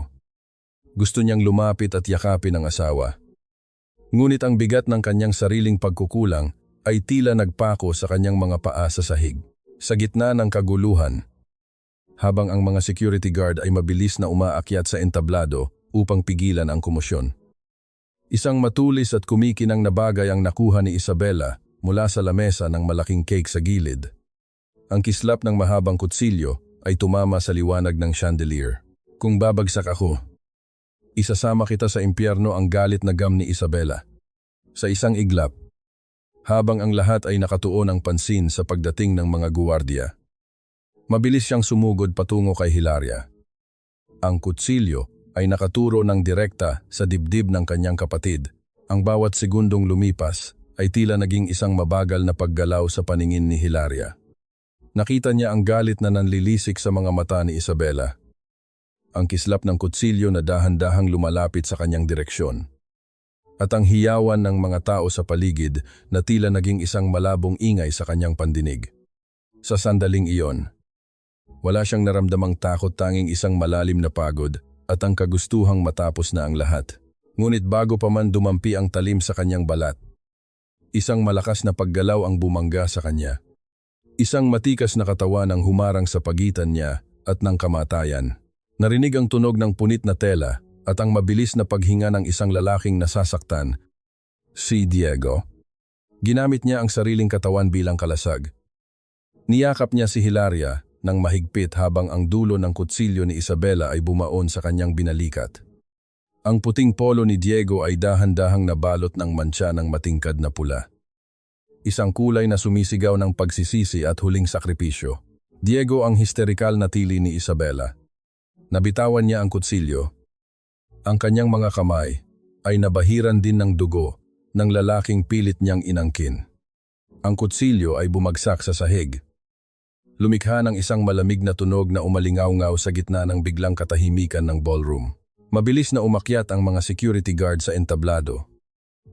Gusto niyang lumapit at yakapin ang asawa. Ngunit ang bigat ng kanyang sariling pagkukulang ay tila nagpako sa kanyang mga paa sa sahig. Sa gitna ng kaguluhan, habang ang mga security guard ay mabilis na umaakyat sa entablado upang pigilan ang komosyon. Isang matulis at kumikinang na bagay ang nakuha ni Isabela mula sa lamesa ng malaking cake sa gilid. Ang kislap ng mahabang kutsilyo ay tumama sa liwanag ng chandelier. Kung babagsak ako, isasama kita sa impyerno, ang galit na gam ni Isabela. Sa isang iglap, habang ang lahat ay nakatuon ang pansin sa pagdating ng mga guwardiya, mabilis siyang sumugod patungo kay Hilaria. Ang kutsilyo ay nakaturo ng direkta sa dibdib ng kanyang kapatid. Ang bawat segundong lumipas ay tila naging isang mabagal na paggalaw sa paningin ni Hilaria. Nakita niya ang galit na nanlilisik sa mga mata ni Isabela. Ang kislap ng kutsilyo na dahan-dahang lumalapit sa kanyang direksyon. At ang hiyawan ng mga tao sa paligid na tila naging isang malabong ingay sa kanyang pandinig. Sa sandaling iyon, wala siyang naramdamang takot, tanging isang malalim na pagod at ang kagustuhang matapos na ang lahat. Ngunit bago pa man dumampi ang talim sa kanyang balat, isang malakas na paggalaw ang bumangga sa kanya. Isang matikas na katawan ang humarang sa pagitan niya at ng kamatayan. Narinig ang tunog ng punit na tela at ang mabilis na paghinga ng isang lalaking nasasaktan. Si Diego. Ginamit niya ang sariling katawan bilang kalasag. Niyakap niya si Hilaria nang mahigpit habang ang dulo ng kutsilyo ni Isabela ay bumaon sa kanyang binalikat. Ang puting polo ni Diego ay dahan-dahang nabalot ng mantsa ng matingkad na pula. Isang kulay na sumisigaw ng pagsisisi at huling sakripisyo. Diego ang histerikal na tili ni Isabela. Nabitawan niya ang kutsilyo. Ang kanyang mga kamay ay nabahiran din ng dugo ng lalaking pilit niyang inangkin. Ang kutsilyo ay bumagsak sa sahig. Lumikha ng isang malamig na tunog na umalingaw-ngaw sa gitna ng biglang katahimikan ng ballroom. Mabilis na umakyat ang mga security guard sa entablado.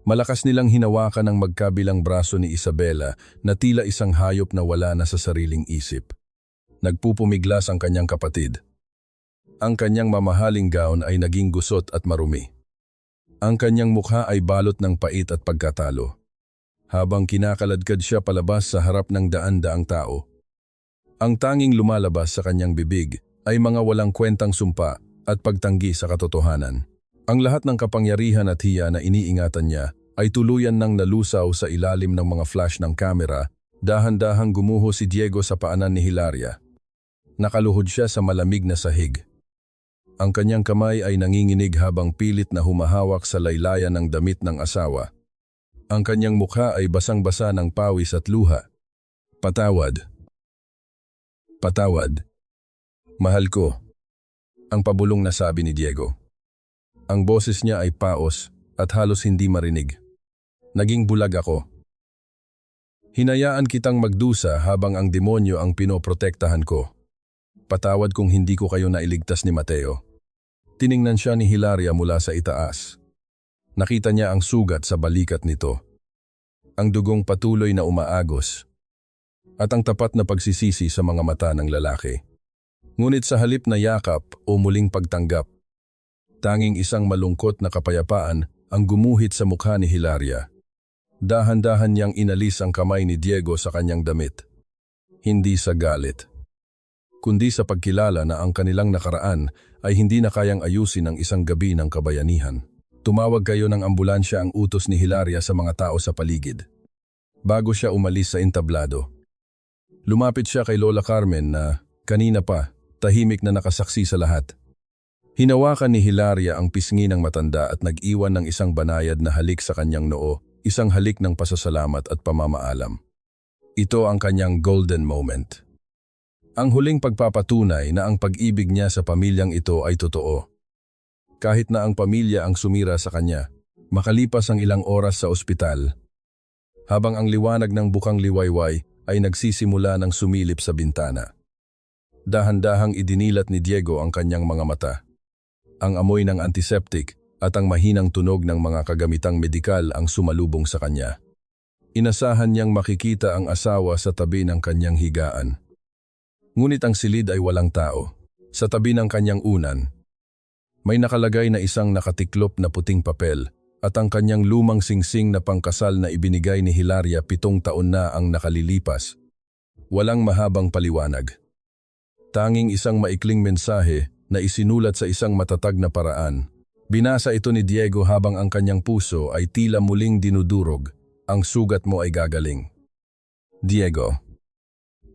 Malakas nilang hinawakan ang magkabilang braso ni Isabela na tila isang hayop na wala na sa sariling isip. Nagpupumiglas ang kanyang kapatid. Ang kanyang mamahaling gown ay naging gusot at marumi. Ang kanyang mukha ay balot ng pait at pagkatalo. Habang kinakaladkad siya palabas sa harap ng daan-daang tao, ang tanging lumalabas sa kanyang bibig ay mga walang kwentang sumpa at pagtanggi sa katotohanan. Ang lahat ng kapangyarihan at hiya na iniingatan niya ay tuluyan ng nalusaw sa ilalim ng mga flash ng kamera. Dahan-dahang gumuho si Diego sa paanan ni Hilaria. Nakaluhod siya sa malamig na sahig. Ang kanyang kamay ay nanginginig habang pilit na humahawak sa laylayan ng damit ng asawa. Ang kanyang mukha ay basang-basa ng pawis at luha. Patawad. Patawad. Mahal ko. Ang pabulong na sabi ni Diego. Ang boses niya ay paos at halos hindi marinig. Naging bulag ako. Hinayaan kitang magdusa habang ang demonyo ang pinoprotektahan ko. Patawad kung hindi ko kayo nailigtas ni Mateo. Tiningnan siya ni Hilaria mula sa itaas. Nakita niya ang sugat sa balikat nito. Ang dugong patuloy na umaagos. At ang tapat na pagsisisi sa mga mata ng lalaki. Ngunit sa halip na yakap o muling pagtanggap, tanging isang malungkot na kapayapaan ang gumuhit sa mukha ni Hilaria. Dahan-dahan niyang inalis ang kamay ni Diego sa kanyang damit. Hindi sa galit, kundi sa pagkilala na ang kanilang nakaraan ay hindi na kayang ayusin ng isang gabi ng kabayanihan. Tumawag kayo ng ambulansya, ang utos ni Hilaria sa mga tao sa paligid. Bago siya umalis sa entablado, lumapit siya kay Lola Carmen na kanina pa tahimik na nakasaksi sa lahat. Hinawakan ni Hilaria ang pisngi ng matanda at nag-iwan ng isang banayad na halik sa kanyang noo, isang halik ng pasasalamat at pamamaalam. Ito ang kanyang golden moment. Ang huling pagpapatunay na ang pag-ibig niya sa pamilyang ito ay totoo. Kahit na ang pamilya ang sumira sa kanya, makalipas ang ilang oras sa ospital, habang ang liwanag ng bukang liwayway ay nagsisimula ng sumilip sa bintana. Dahan-dahang idinilat ni Diego ang kanyang mga mata. Ang amoy ng antiseptic at ang mahinang tunog ng mga kagamitang medikal ang sumalubong sa kanya. Inasahan niyang makikita ang asawa sa tabi ng kanyang higaan. Ngunit ang silid ay walang tao. Sa tabi ng kanyang unan, may nakalagay na isang nakatiklop na puting papel at ang kanyang lumang singsing na pangkasal na ibinigay ni Hilaria 7 taon na ang nakalilipas. Walang mahabang paliwanag. Tanging isang maikling mensahe na isinulat sa isang matatag na paraan. Binasa ito ni Diego habang ang kanyang puso ay tila muling dinudurog. Ang sugat mo ay gagaling. Diego,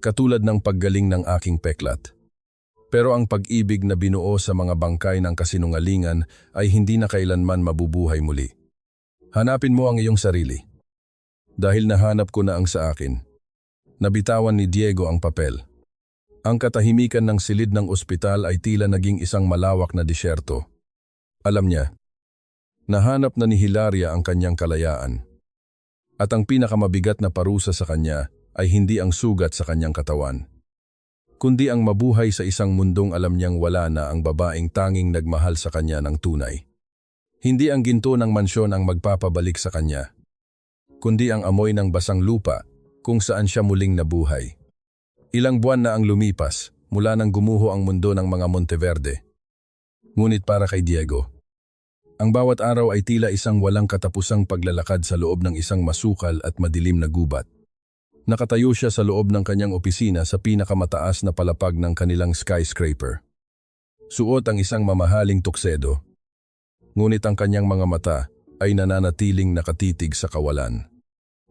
katulad ng paggaling ng aking peklat. Pero ang pag-ibig na binuo sa mga bangkay ng kasinungalingan ay hindi na kailanman mabubuhay muli. Hanapin mo ang iyong sarili. Dahil nahanap ko na ang sa akin. Nabitawan ni Diego ang papel. Ang katahimikan ng silid ng ospital ay tila naging isang malawak na disyerto. Alam niya, nahanap na ni Hilaria ang kanyang kalayaan. At ang pinakamabigat na parusa sa kanya ay hindi ang sugat sa kanyang katawan, kundi ang mabuhay sa isang mundong alam niyang wala na ang babaeng tanging nagmahal sa kanya ng tunay. Hindi ang ginto ng mansyon ang magpapabalik sa kanya, kundi ang amoy ng basang lupa kung saan siya muling nabuhay. Ilang buwan na ang lumipas mula nang gumuho ang mundo ng mga Monteverde. Ngunit para kay Diego, ang bawat araw ay tila isang walang katapusang paglalakad sa loob ng isang masukal at madilim na gubat. Nakatayo siya sa loob ng kanyang opisina sa pinakamataas na palapag ng kanilang skyscraper. Suot ang isang mamahaling tuksedo. Ngunit ang kanyang mga mata ay nananatiling nakatitig sa kawalan.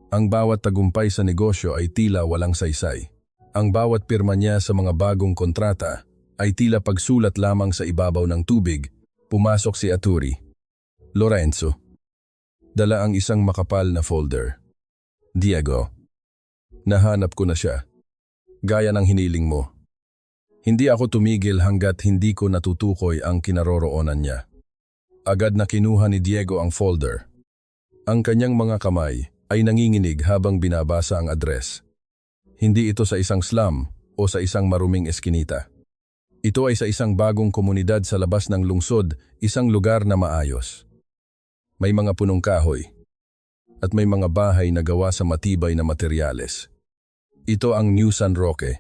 Ang bawat tagumpay sa negosyo ay tila walang saysay. Ang bawat pirma niya sa mga bagong kontrata ay tila pagsulat lamang sa ibabaw ng tubig. Pumasok si Aturi. Lorenzo. Dala ang isang makapal na folder. Diego. Nahanap ko na siya. Gaya ng hiniling mo. Hindi ako tumigil hanggat hindi ko natutukoy ang kinaroroonan niya. Agad na kinuha ni Diego ang folder. Ang kanyang mga kamay ay nanginginig habang binabasa ang address. Hindi ito sa isang slum o sa isang maruming eskinita. Ito ay sa isang bagong komunidad sa labas ng lungsod, isang lugar na maayos. May mga punong kahoy at may mga bahay na gawa sa matibay na materyales. Ito ang New San Roque.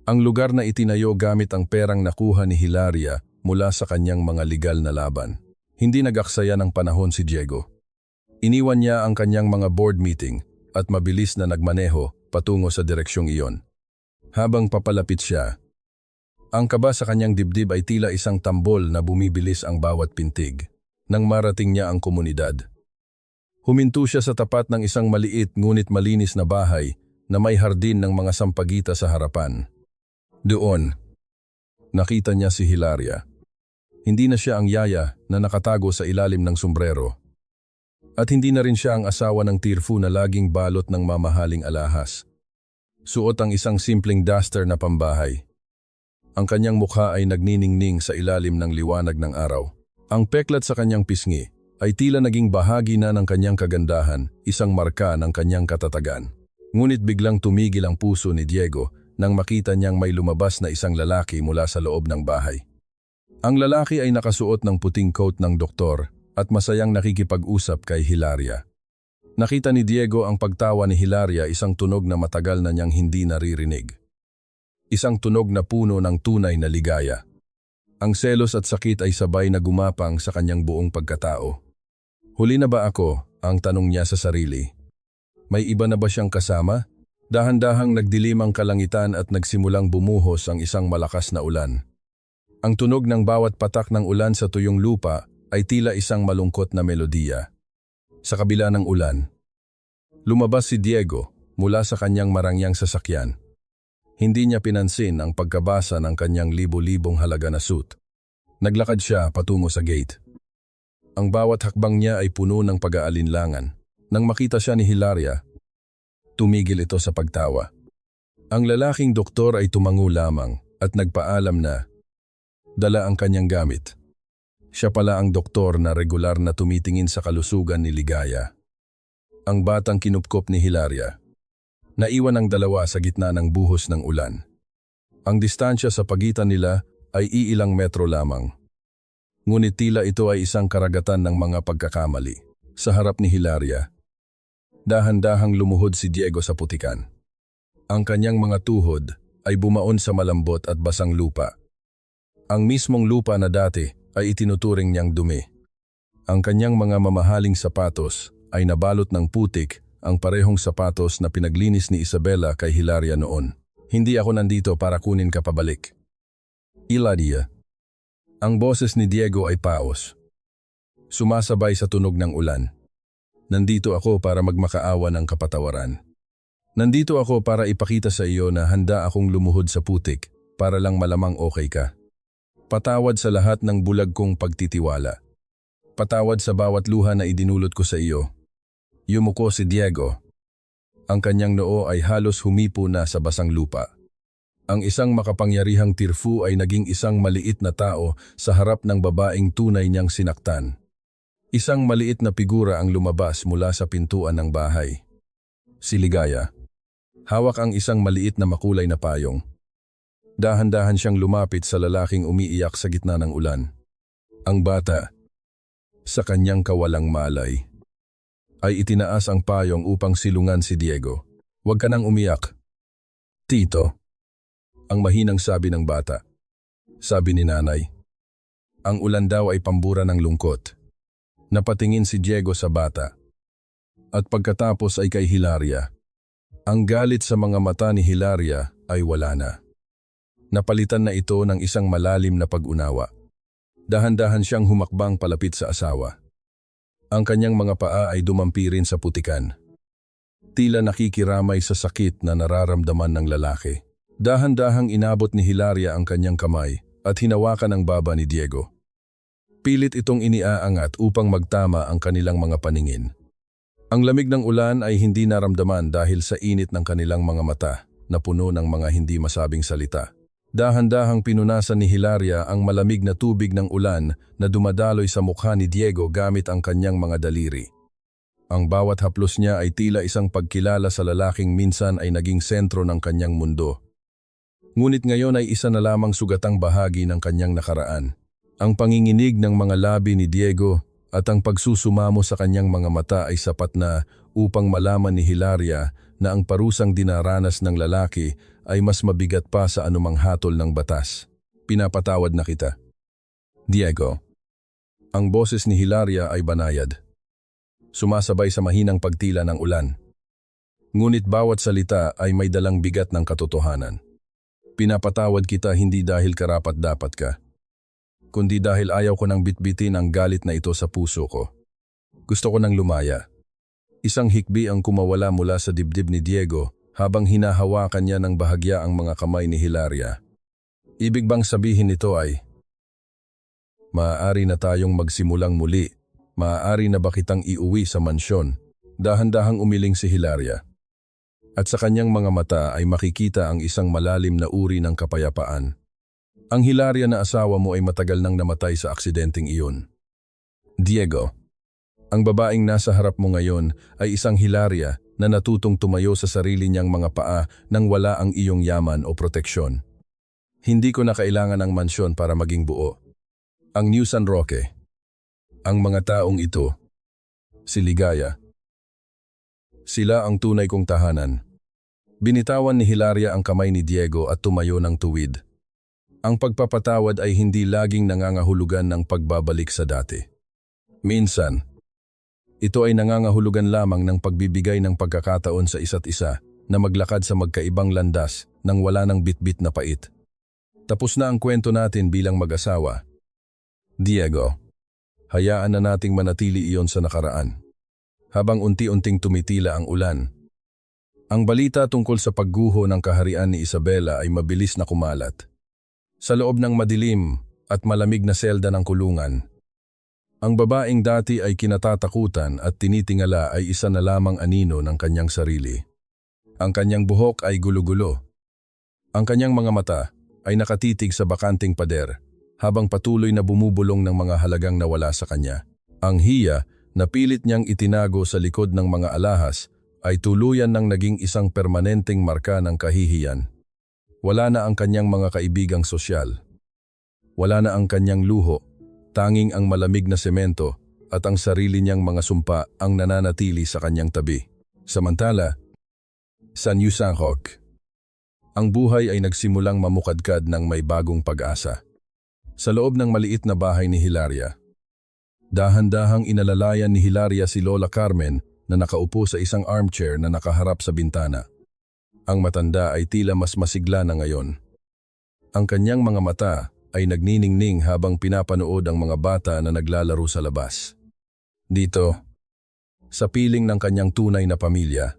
Ang lugar na itinayo gamit ang perang nakuha ni Hilaria mula sa kanyang mga legal na laban. Hindi nag-aksaya ng panahon si Diego. Iniwan niya ang kanyang mga board meeting at mabilis na nagmaneho patungo sa direksyong iyon. Habang papalapit siya, ang kaba sa kanyang dibdib ay tila isang tambol na bumibilis ang bawat pintig. Nang marating niya ang komunidad, huminto siya sa tapat ng isang maliit ngunit malinis na bahay na may hardin ng mga sampagita sa harapan. Doon, nakita niya si Hilaria. Hindi na siya ang yaya na nakatago sa ilalim ng sombrero. At hindi na rin siya ang asawa ng tirfu na laging balot ng mamahaling alahas. Suot ang isang simpleng duster na pambahay. Ang kanyang mukha ay nagniningning sa ilalim ng liwanag ng araw. Ang peklat sa kanyang pisngi ay tila naging bahagi na ng kanyang kagandahan, isang marka ng kanyang katatagan. Ngunit biglang tumigil ang puso ni Diego nang makita niyang may lumabas na isang lalaki mula sa loob ng bahay. Ang lalaki ay nakasuot ng puting coat ng doktor at masayang nakikipag-usap kay Hilaria. Nakita ni Diego ang pagtawa ni Hilaria, isang tunog na matagal na niyang hindi naririnig. Isang tunog na puno ng tunay na ligaya. Ang selos at sakit ay sabay na gumapang sa kanyang buong pagkatao. Huli na ba ako? Ang tanong niya sa sarili. May iba na ba siyang kasama? Dahan-dahang nagdilim ang kalangitan at nagsimulang bumuhos ang isang malakas na ulan. Ang tunog ng bawat patak ng ulan sa tuyong lupa ay tila isang malungkot na melodiya. Sa kabila ng ulan, lumabas si Diego mula sa kanyang marangyang sasakyan. Hindi niya pinansin ang pagkabasa ng kanyang libo-libong halaga na suit. Naglakad siya patungo sa gate. Ang bawat hakbang niya ay puno ng pag-aalinlangan. Nang makita siya ni Hilaria, tumigil ito sa pagtawa. Ang lalaking doktor ay tumango lamang at nagpaalam na dala ang kanyang gamit. Siya pala ang doktor na regular na tumitingin sa kalusugan ni Ligaya. Ang batang kinupkop ni Hilaria. Naiwan ang dalawa sa gitna ng buhos ng ulan. Ang distansya sa pagitan nila ay iilang metro lamang. Ngunit tila ito ay isang karagatan ng mga pagkakamali. Sa harap ni Hilaria, dahan-dahang lumuhod si Diego sa putikan. Ang kanyang mga tuhod ay bumaon sa malambot at basang lupa. Ang mismong lupa na dati ay itinuturing niyang dumi. Ang kanyang mga mamahaling sapatos ay nabalot ng putik, ang parehong sapatos na pinaglinis ni Isabela kay Hilaria noon. Hindi ako nandito para kunin ka pabalik. Hilaria. Ang boses ni Diego ay paos. Sumasabay sa tunog ng ulan. Nandito ako para magmakaawa ng kapatawaran. Nandito ako para ipakita sa iyo na handa akong lumuhod sa putik para lang malamang okay ka. Patawad sa lahat ng bulag kong pagtitiwala. Patawad sa bawat luha na idinulot ko sa iyo. Yumuko si Diego. Ang kanyang noo ay halos humipo na sa basang lupa. Ang isang makapangyarihang tirfu ay naging isang maliit na tao sa harap ng babaeng tunay niyang sinaktan. Isang maliit na figura ang lumabas mula sa pintuan ng bahay. Si Ligaya. Hawak ang isang maliit na makulay na payong. Dahan-dahan siyang lumapit sa lalaking umiiyak sa gitna ng ulan. Ang bata, sa kanyang kawalang malay, ay itinaas ang payong upang silungan si Diego. Huwag ka nang umiyak. Tito. Ang mahinang sabi ng bata. Sabi ni nanay. Ang ulan daw ay pambura ng lungkot. Napatingin si Diego sa bata. At pagkatapos ay kay Hilaria. Ang galit sa mga mata ni Hilaria ay wala na. Napalitan na ito ng isang malalim na pag-unawa. Dahan-dahan siyang humakbang palapit sa asawa. Ang kanyang mga paa ay dumampi rin sa putikan. Tila nakikiramay sa sakit na nararamdaman ng lalaki. Dahan-dahang inabot ni Hilaria ang kanyang kamay at hinawakan ang baba ni Diego. Pilit itong iniaangat upang magtama ang kanilang mga paningin. Ang lamig ng ulan ay hindi naramdaman dahil sa init ng kanilang mga mata na puno ng mga hindi masabing salita. Dahan-dahang pinunasan ni Hilaria ang malamig na tubig ng ulan na dumadaloy sa mukha ni Diego gamit ang kanyang mga daliri. Ang bawat haplos niya ay tila isang pagkilala sa lalaking minsan ay naging sentro ng kanyang mundo. Ngunit ngayon ay isa na lamang sugatang bahagi ng kanyang nakaraan. Ang panginginig ng mga labi ni Diego at ang pagsusumamo sa kanyang mga mata ay sapat na upang malaman ni Hilaria na ang parusang dinaranas ng lalaki ay mas mabigat pa sa anumang hatol ng batas. Pinapatawad na kita. Diego. Ang boses ni Hilaria ay banayad. Sumasabay sa mahinang pagtila ng ulan. Ngunit bawat salita ay may dalang bigat ng katotohanan. Pinapatawad kita hindi dahil karapat-dapat ka, kundi dahil ayaw ko nang bitbitin ang galit na ito sa puso ko. Gusto ko nang lumaya. Isang hikbi ang kumawala mula sa dibdib ni Diego habang hinahawakan niya ng bahagya ang mga kamay ni Hilaria. Ibig bang sabihin nito ay, maaari na tayong magsimulang muli, maaari na ba kitang iuwi sa mansyon? Dahan-dahang umiling si Hilaria. At sa kanyang mga mata ay makikita ang isang malalim na uri ng kapayapaan. Ang Hilaria na asawa mo ay matagal nang namatay sa aksidenteng iyon. Diego, ang babaeng nasa harap mo ngayon ay isang Hilaria na natutong tumayo sa sarili niyang mga paa nang wala ang iyong yaman o proteksyon. Hindi ko na kailangan ng mansyon para maging buo. Ang New San Roque. Ang mga taong ito. Si Ligaya. Sila ang tunay kong tahanan. Binitawan ni Hilaria ang kamay ni Diego at tumayo ng tuwid. Ang pagpapatawad ay hindi laging nangangahulugan ng pagbabalik sa dati. Minsan, ito ay nangangahulugan lamang ng pagbibigay ng pagkakataon sa isa't isa na maglakad sa magkaibang landas nang wala ng bitbit na pait. Tapos na ang kwento natin bilang mag-asawa. Diego, hayaan na nating manatili iyon sa nakaraan. Habang unti-unting tumitila ang ulan, ang balita tungkol sa pagguho ng kaharian ni Isabela ay mabilis na kumalat. Sa loob ng madilim at malamig na selda ng kulungan, ang babaeng dati ay kinatatakutan at tinitingala ay isa na lamang anino ng kanyang sarili. Ang kanyang buhok ay gulo-gulo. Ang kanyang mga mata ay nakatitig sa bakanting pader habang patuloy na bumubulong ng mga halagang nawala sa kanya. Ang hiya na pilit niyang itinago sa likod ng mga alahas ay tuluyan nang naging isang permanenteng marka ng kahihiyan. Wala na ang kanyang mga kaibigang sosyal. Wala na ang kanyang luho, tanging ang malamig na semento at ang sarili niyang mga sumpa ang nananatili sa kanyang tabi. Samantala, sa New Sanhok, ang buhay ay nagsimulang mamukadkad ng may bagong pag-asa. Sa loob ng maliit na bahay ni Hilaria, dahan-dahang inalalayan ni Hilaria si Lola Carmen na nakaupo sa isang armchair na nakaharap sa bintana. Ang matanda ay tila mas masigla na ngayon. Ang kanyang mga mata ay nagniningning habang pinapanood ang mga bata na naglalaro sa labas. Dito, sa piling ng kanyang tunay na pamilya,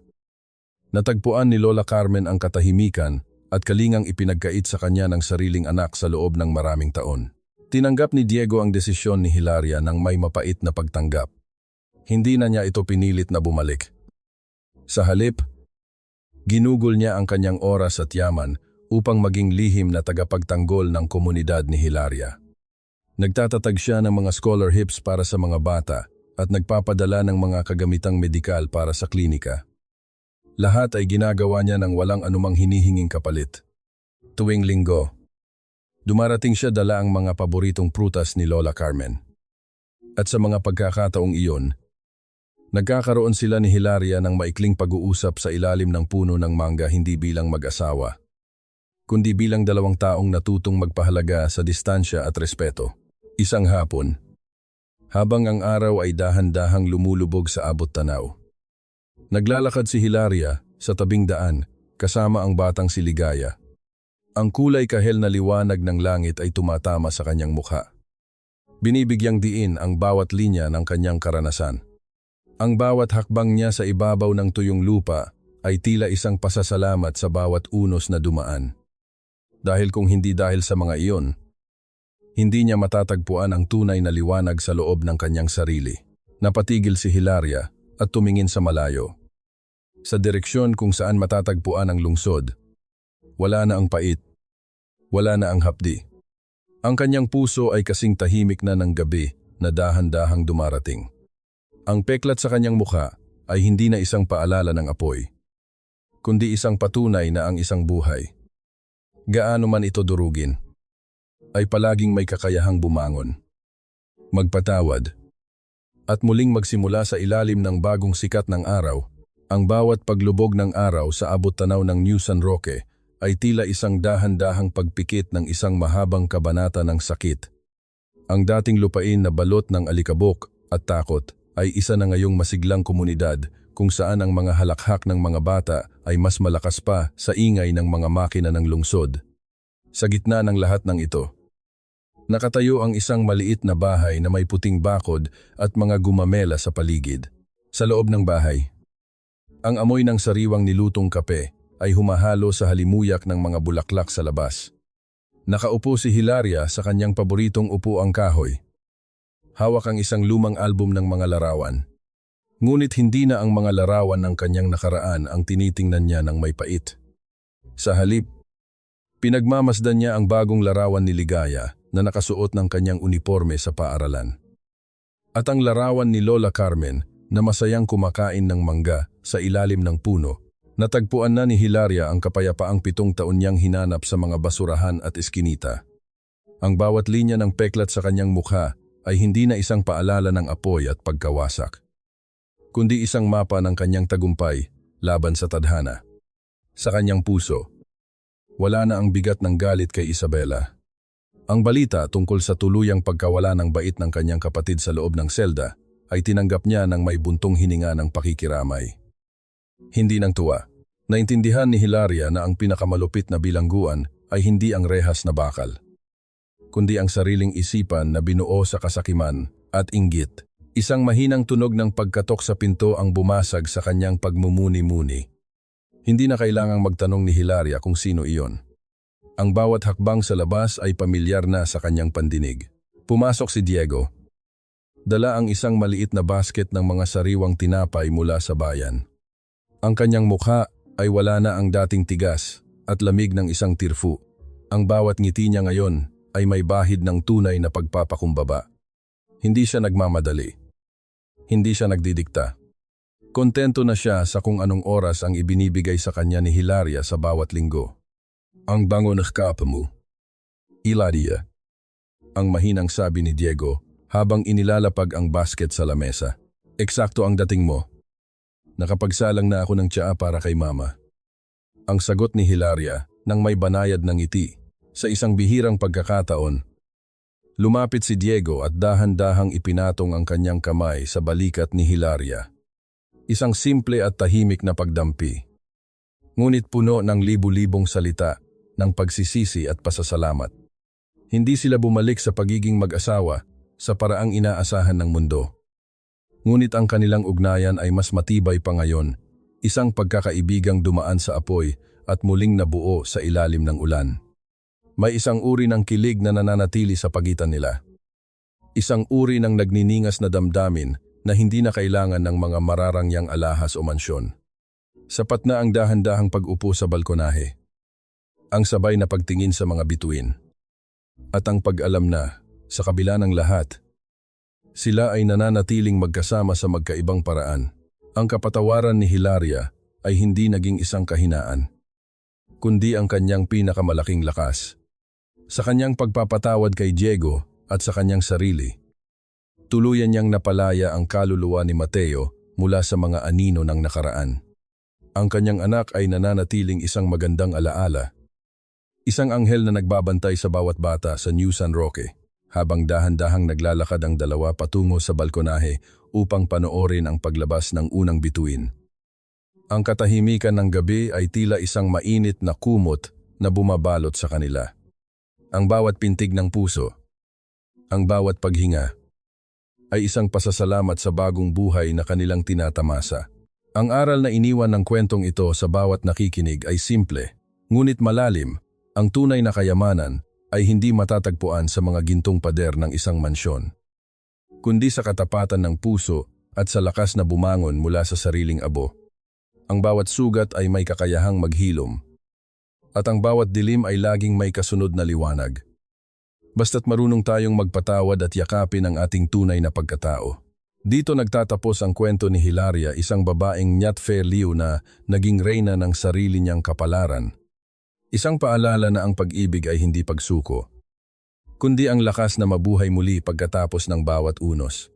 natagpuan ni Lola Carmen ang katahimikan at kalingang ipinagkait sa kanya ng sariling anak sa loob ng maraming taon. Tinanggap ni Diego ang desisyon ni Hilaria ng may mapait na pagtanggap. Hindi na niya ito pinilit na bumalik. Sa halip, ginugol niya ang kanyang oras at yaman upang maging lihim na tagapagtanggol ng komunidad ni Hilaria. Nagtatatag siya ng mga scholarships para sa mga bata at nagpapadala ng mga kagamitang medikal para sa klinika. Lahat ay ginagawa niya ng walang anumang hinihinging kapalit. Tuwing linggo, dumarating siya dala ang mga paboritong prutas ni Lola Carmen. At sa mga pagkakataong iyon, nagkakaroon sila ni Hilaria ng maikling pag-uusap sa ilalim ng puno ng mangga hindi bilang mag-asawa, kundi bilang dalawang taong natutong magpahalaga sa distansya at respeto. Isang hapon, habang ang araw ay dahan-dahang lumulubog sa abot tanaw, naglalakad si Hilaria sa tabing daan kasama ang batang si Ligaya. Ang kulay kahel na liwanag ng langit ay tumatama sa kanyang mukha. Binibigyang diin ang bawat linya ng kanyang karanasan. Ang bawat hakbang niya sa ibabaw ng tuyong lupa ay tila isang pasasalamat sa bawat unos na dumaan. Dahil kung hindi dahil sa mga iyon, hindi niya matatagpuan ang tunay na liwanag sa loob ng kanyang sarili. Napatigil si Hilaria at tumingin sa malayo. Sa direksyon kung saan matatagpuan ang lungsod, wala na ang pait, wala na ang hapdi. Ang kanyang puso ay kasing tahimik na ng gabi na dahan-dahang dumarating. Ang peklat sa kanyang mukha ay hindi na isang paalala ng apoy, kundi isang patunay na ang isang buhay, gaano man ito durugin, ay palaging may kakayahang bumangon, magpatawad, at muling magsimula sa ilalim ng bagong sikat ng araw. Ang bawat paglubog ng araw sa abot tanaw ng New San Roque ay tila isang dahan-dahang pagpikit ng isang mahabang kabanata ng sakit. Ang dating lupain na balot ng alikabok at takot ay isa na ngayong masiglang komunidad kung saan ang mga halakhak ng mga bata ay mas malakas pa sa ingay ng mga makina ng lungsod. Sa gitna ng lahat ng ito, nakatayo ang isang maliit na bahay na may puting bakod at mga gumamela sa paligid. Sa loob ng bahay, ang amoy ng sariwang nilutong kape ay humahalo sa halimuyak ng mga bulaklak sa labas. Nakaupo si Hilaria sa kanyang paboritong upuang kahoy. Hawak ang isang lumang album ng mga larawan. Ngunit hindi na ang mga larawan ng kanyang nakaraan ang tinitingnan niya ng may pait. Sa halip, pinagmamasdan niya ang bagong larawan ni Ligaya na nakasuot ng kanyang uniforme sa paaralan. At ang larawan ni Lola Carmen na masayang kumakain ng mangga sa ilalim ng puno. Natagpuan na ni Hilaria ang kapayapaang 7 taon niyang hinanap sa mga basurahan at eskinita. Ang bawat linya ng peklat sa kanyang mukha ay hindi na isang paalala ng apoy at pagkawasak, kundi isang mapa ng kanyang tagumpay laban sa tadhana. Sa kanyang puso, wala na ang bigat ng galit kay Isabela. Ang balita tungkol sa tuluyang pagkawala ng bait ng kanyang kapatid sa loob ng selda ay tinanggap niya ng may buntong hininga ng pakikiramay. Hindi ng tuwa. Naintindihan ni Hilaria na ang pinakamalupit na bilangguan ay hindi ang rehas na bakal, kundi ang sariling isipan na binuo sa kasakiman at inggit. Isang mahinang tunog ng pagkatok sa pinto ang bumasag sa kanyang pagmumuni-muni. Hindi na kailangang magtanong ni Hilaria kung sino iyon. Ang bawat hakbang sa labas ay pamilyar na sa kanyang pandinig. Pumasok si Diego. Dala ang isang maliit na basket ng mga sariwang tinapay mula sa bayan. Ang kanyang mukha ay wala na ang dating tigas at lamig ng isang tirfu. Ang bawat ngiti niya ngayon ay may bahid ng tunay na pagpapakumbaba. Hindi siya nagmamadali. Hindi siya nagdidikta. Kontento na siya sa kung anong oras ang ibinibigay sa kanya ni Hilaria sa bawat linggo. Ang bango ng kapa mo. Hilaria. Ang mahinang sabi ni Diego habang inilalapag ang basket sa lamesa. Eksakto ang dating mo. Nakapagsalang na ako ng tsaa para kay mama. Ang sagot ni Hilaria nang may banayad ng ngiti. Sa isang bihirang pagkakataon, lumapit si Diego at dahan-dahang ipinatong ang kanyang kamay sa balikat ni Hilaria. Isang simple at tahimik na pagdampi. Ngunit puno ng libu-libong salita ng pagsisisi at pasasalamat. Hindi sila bumalik sa pagiging mag-asawa sa paraang inaasahan ng mundo. Ngunit ang kanilang ugnayan ay mas matibay pa ngayon, isang pagkakaibigang dumaan sa apoy at muling nabuo sa ilalim ng ulan. May isang uri ng kilig na nananatili sa pagitan nila. Isang uri ng nagniningas na damdamin na hindi na kailangan ng mga mararangyang alahas o mansyon. Sapat na ang dahan-dahang pag-upo sa balkonahe, ang sabay na pagtingin sa mga bituin, at ang pag-alam na, sa kabila ng lahat, sila ay nananatiling magkasama sa magkaibang paraan. Ang kapatawaran ni Hilaria ay hindi naging isang kahinaan, kundi ang kanyang pinakamalaking lakas. Sa kanyang pagpapatawad kay Diego at sa kanyang sarili, tuluyan niyang napalaya ang kaluluwa ni Mateo mula sa mga anino ng nakaraan. Ang kanyang anak ay nananatiling isang magandang alaala. Isang anghel na nagbabantay sa bawat bata sa New San Roque, habang dahan-dahang naglalakad ang dalawa patungo sa balkonahe upang panoorin ang paglabas ng unang bituin. Ang katahimikan ng gabi ay tila isang mainit na kumot na bumabalot sa kanila. Ang bawat pintig ng puso, ang bawat paghinga, ay isang pasasalamat sa bagong buhay na kanilang tinatamasa. Ang aral na iniwan ng kwentong ito sa bawat nakikinig ay simple, ngunit malalim. Ang tunay na kayamanan ay hindi matatagpuan sa mga gintong pader ng isang mansyon, kundi sa katapatan ng puso at sa lakas na bumangon mula sa sariling abo. Ang bawat sugat ay may kakayahang maghilom, at ang bawat dilim ay laging may kasunod na liwanag. Basta't marunong tayong magpatawad at yakapin ang ating tunay na pagkatao. Dito nagtatapos ang kwento ni Hilaria, isang babaeng Nyat Fairliu na naging reyna ng sarili niyang kapalaran. Isang paalala na ang pag-ibig ay hindi pagsuko, kundi ang lakas na mabuhay muli pagkatapos ng bawat unos.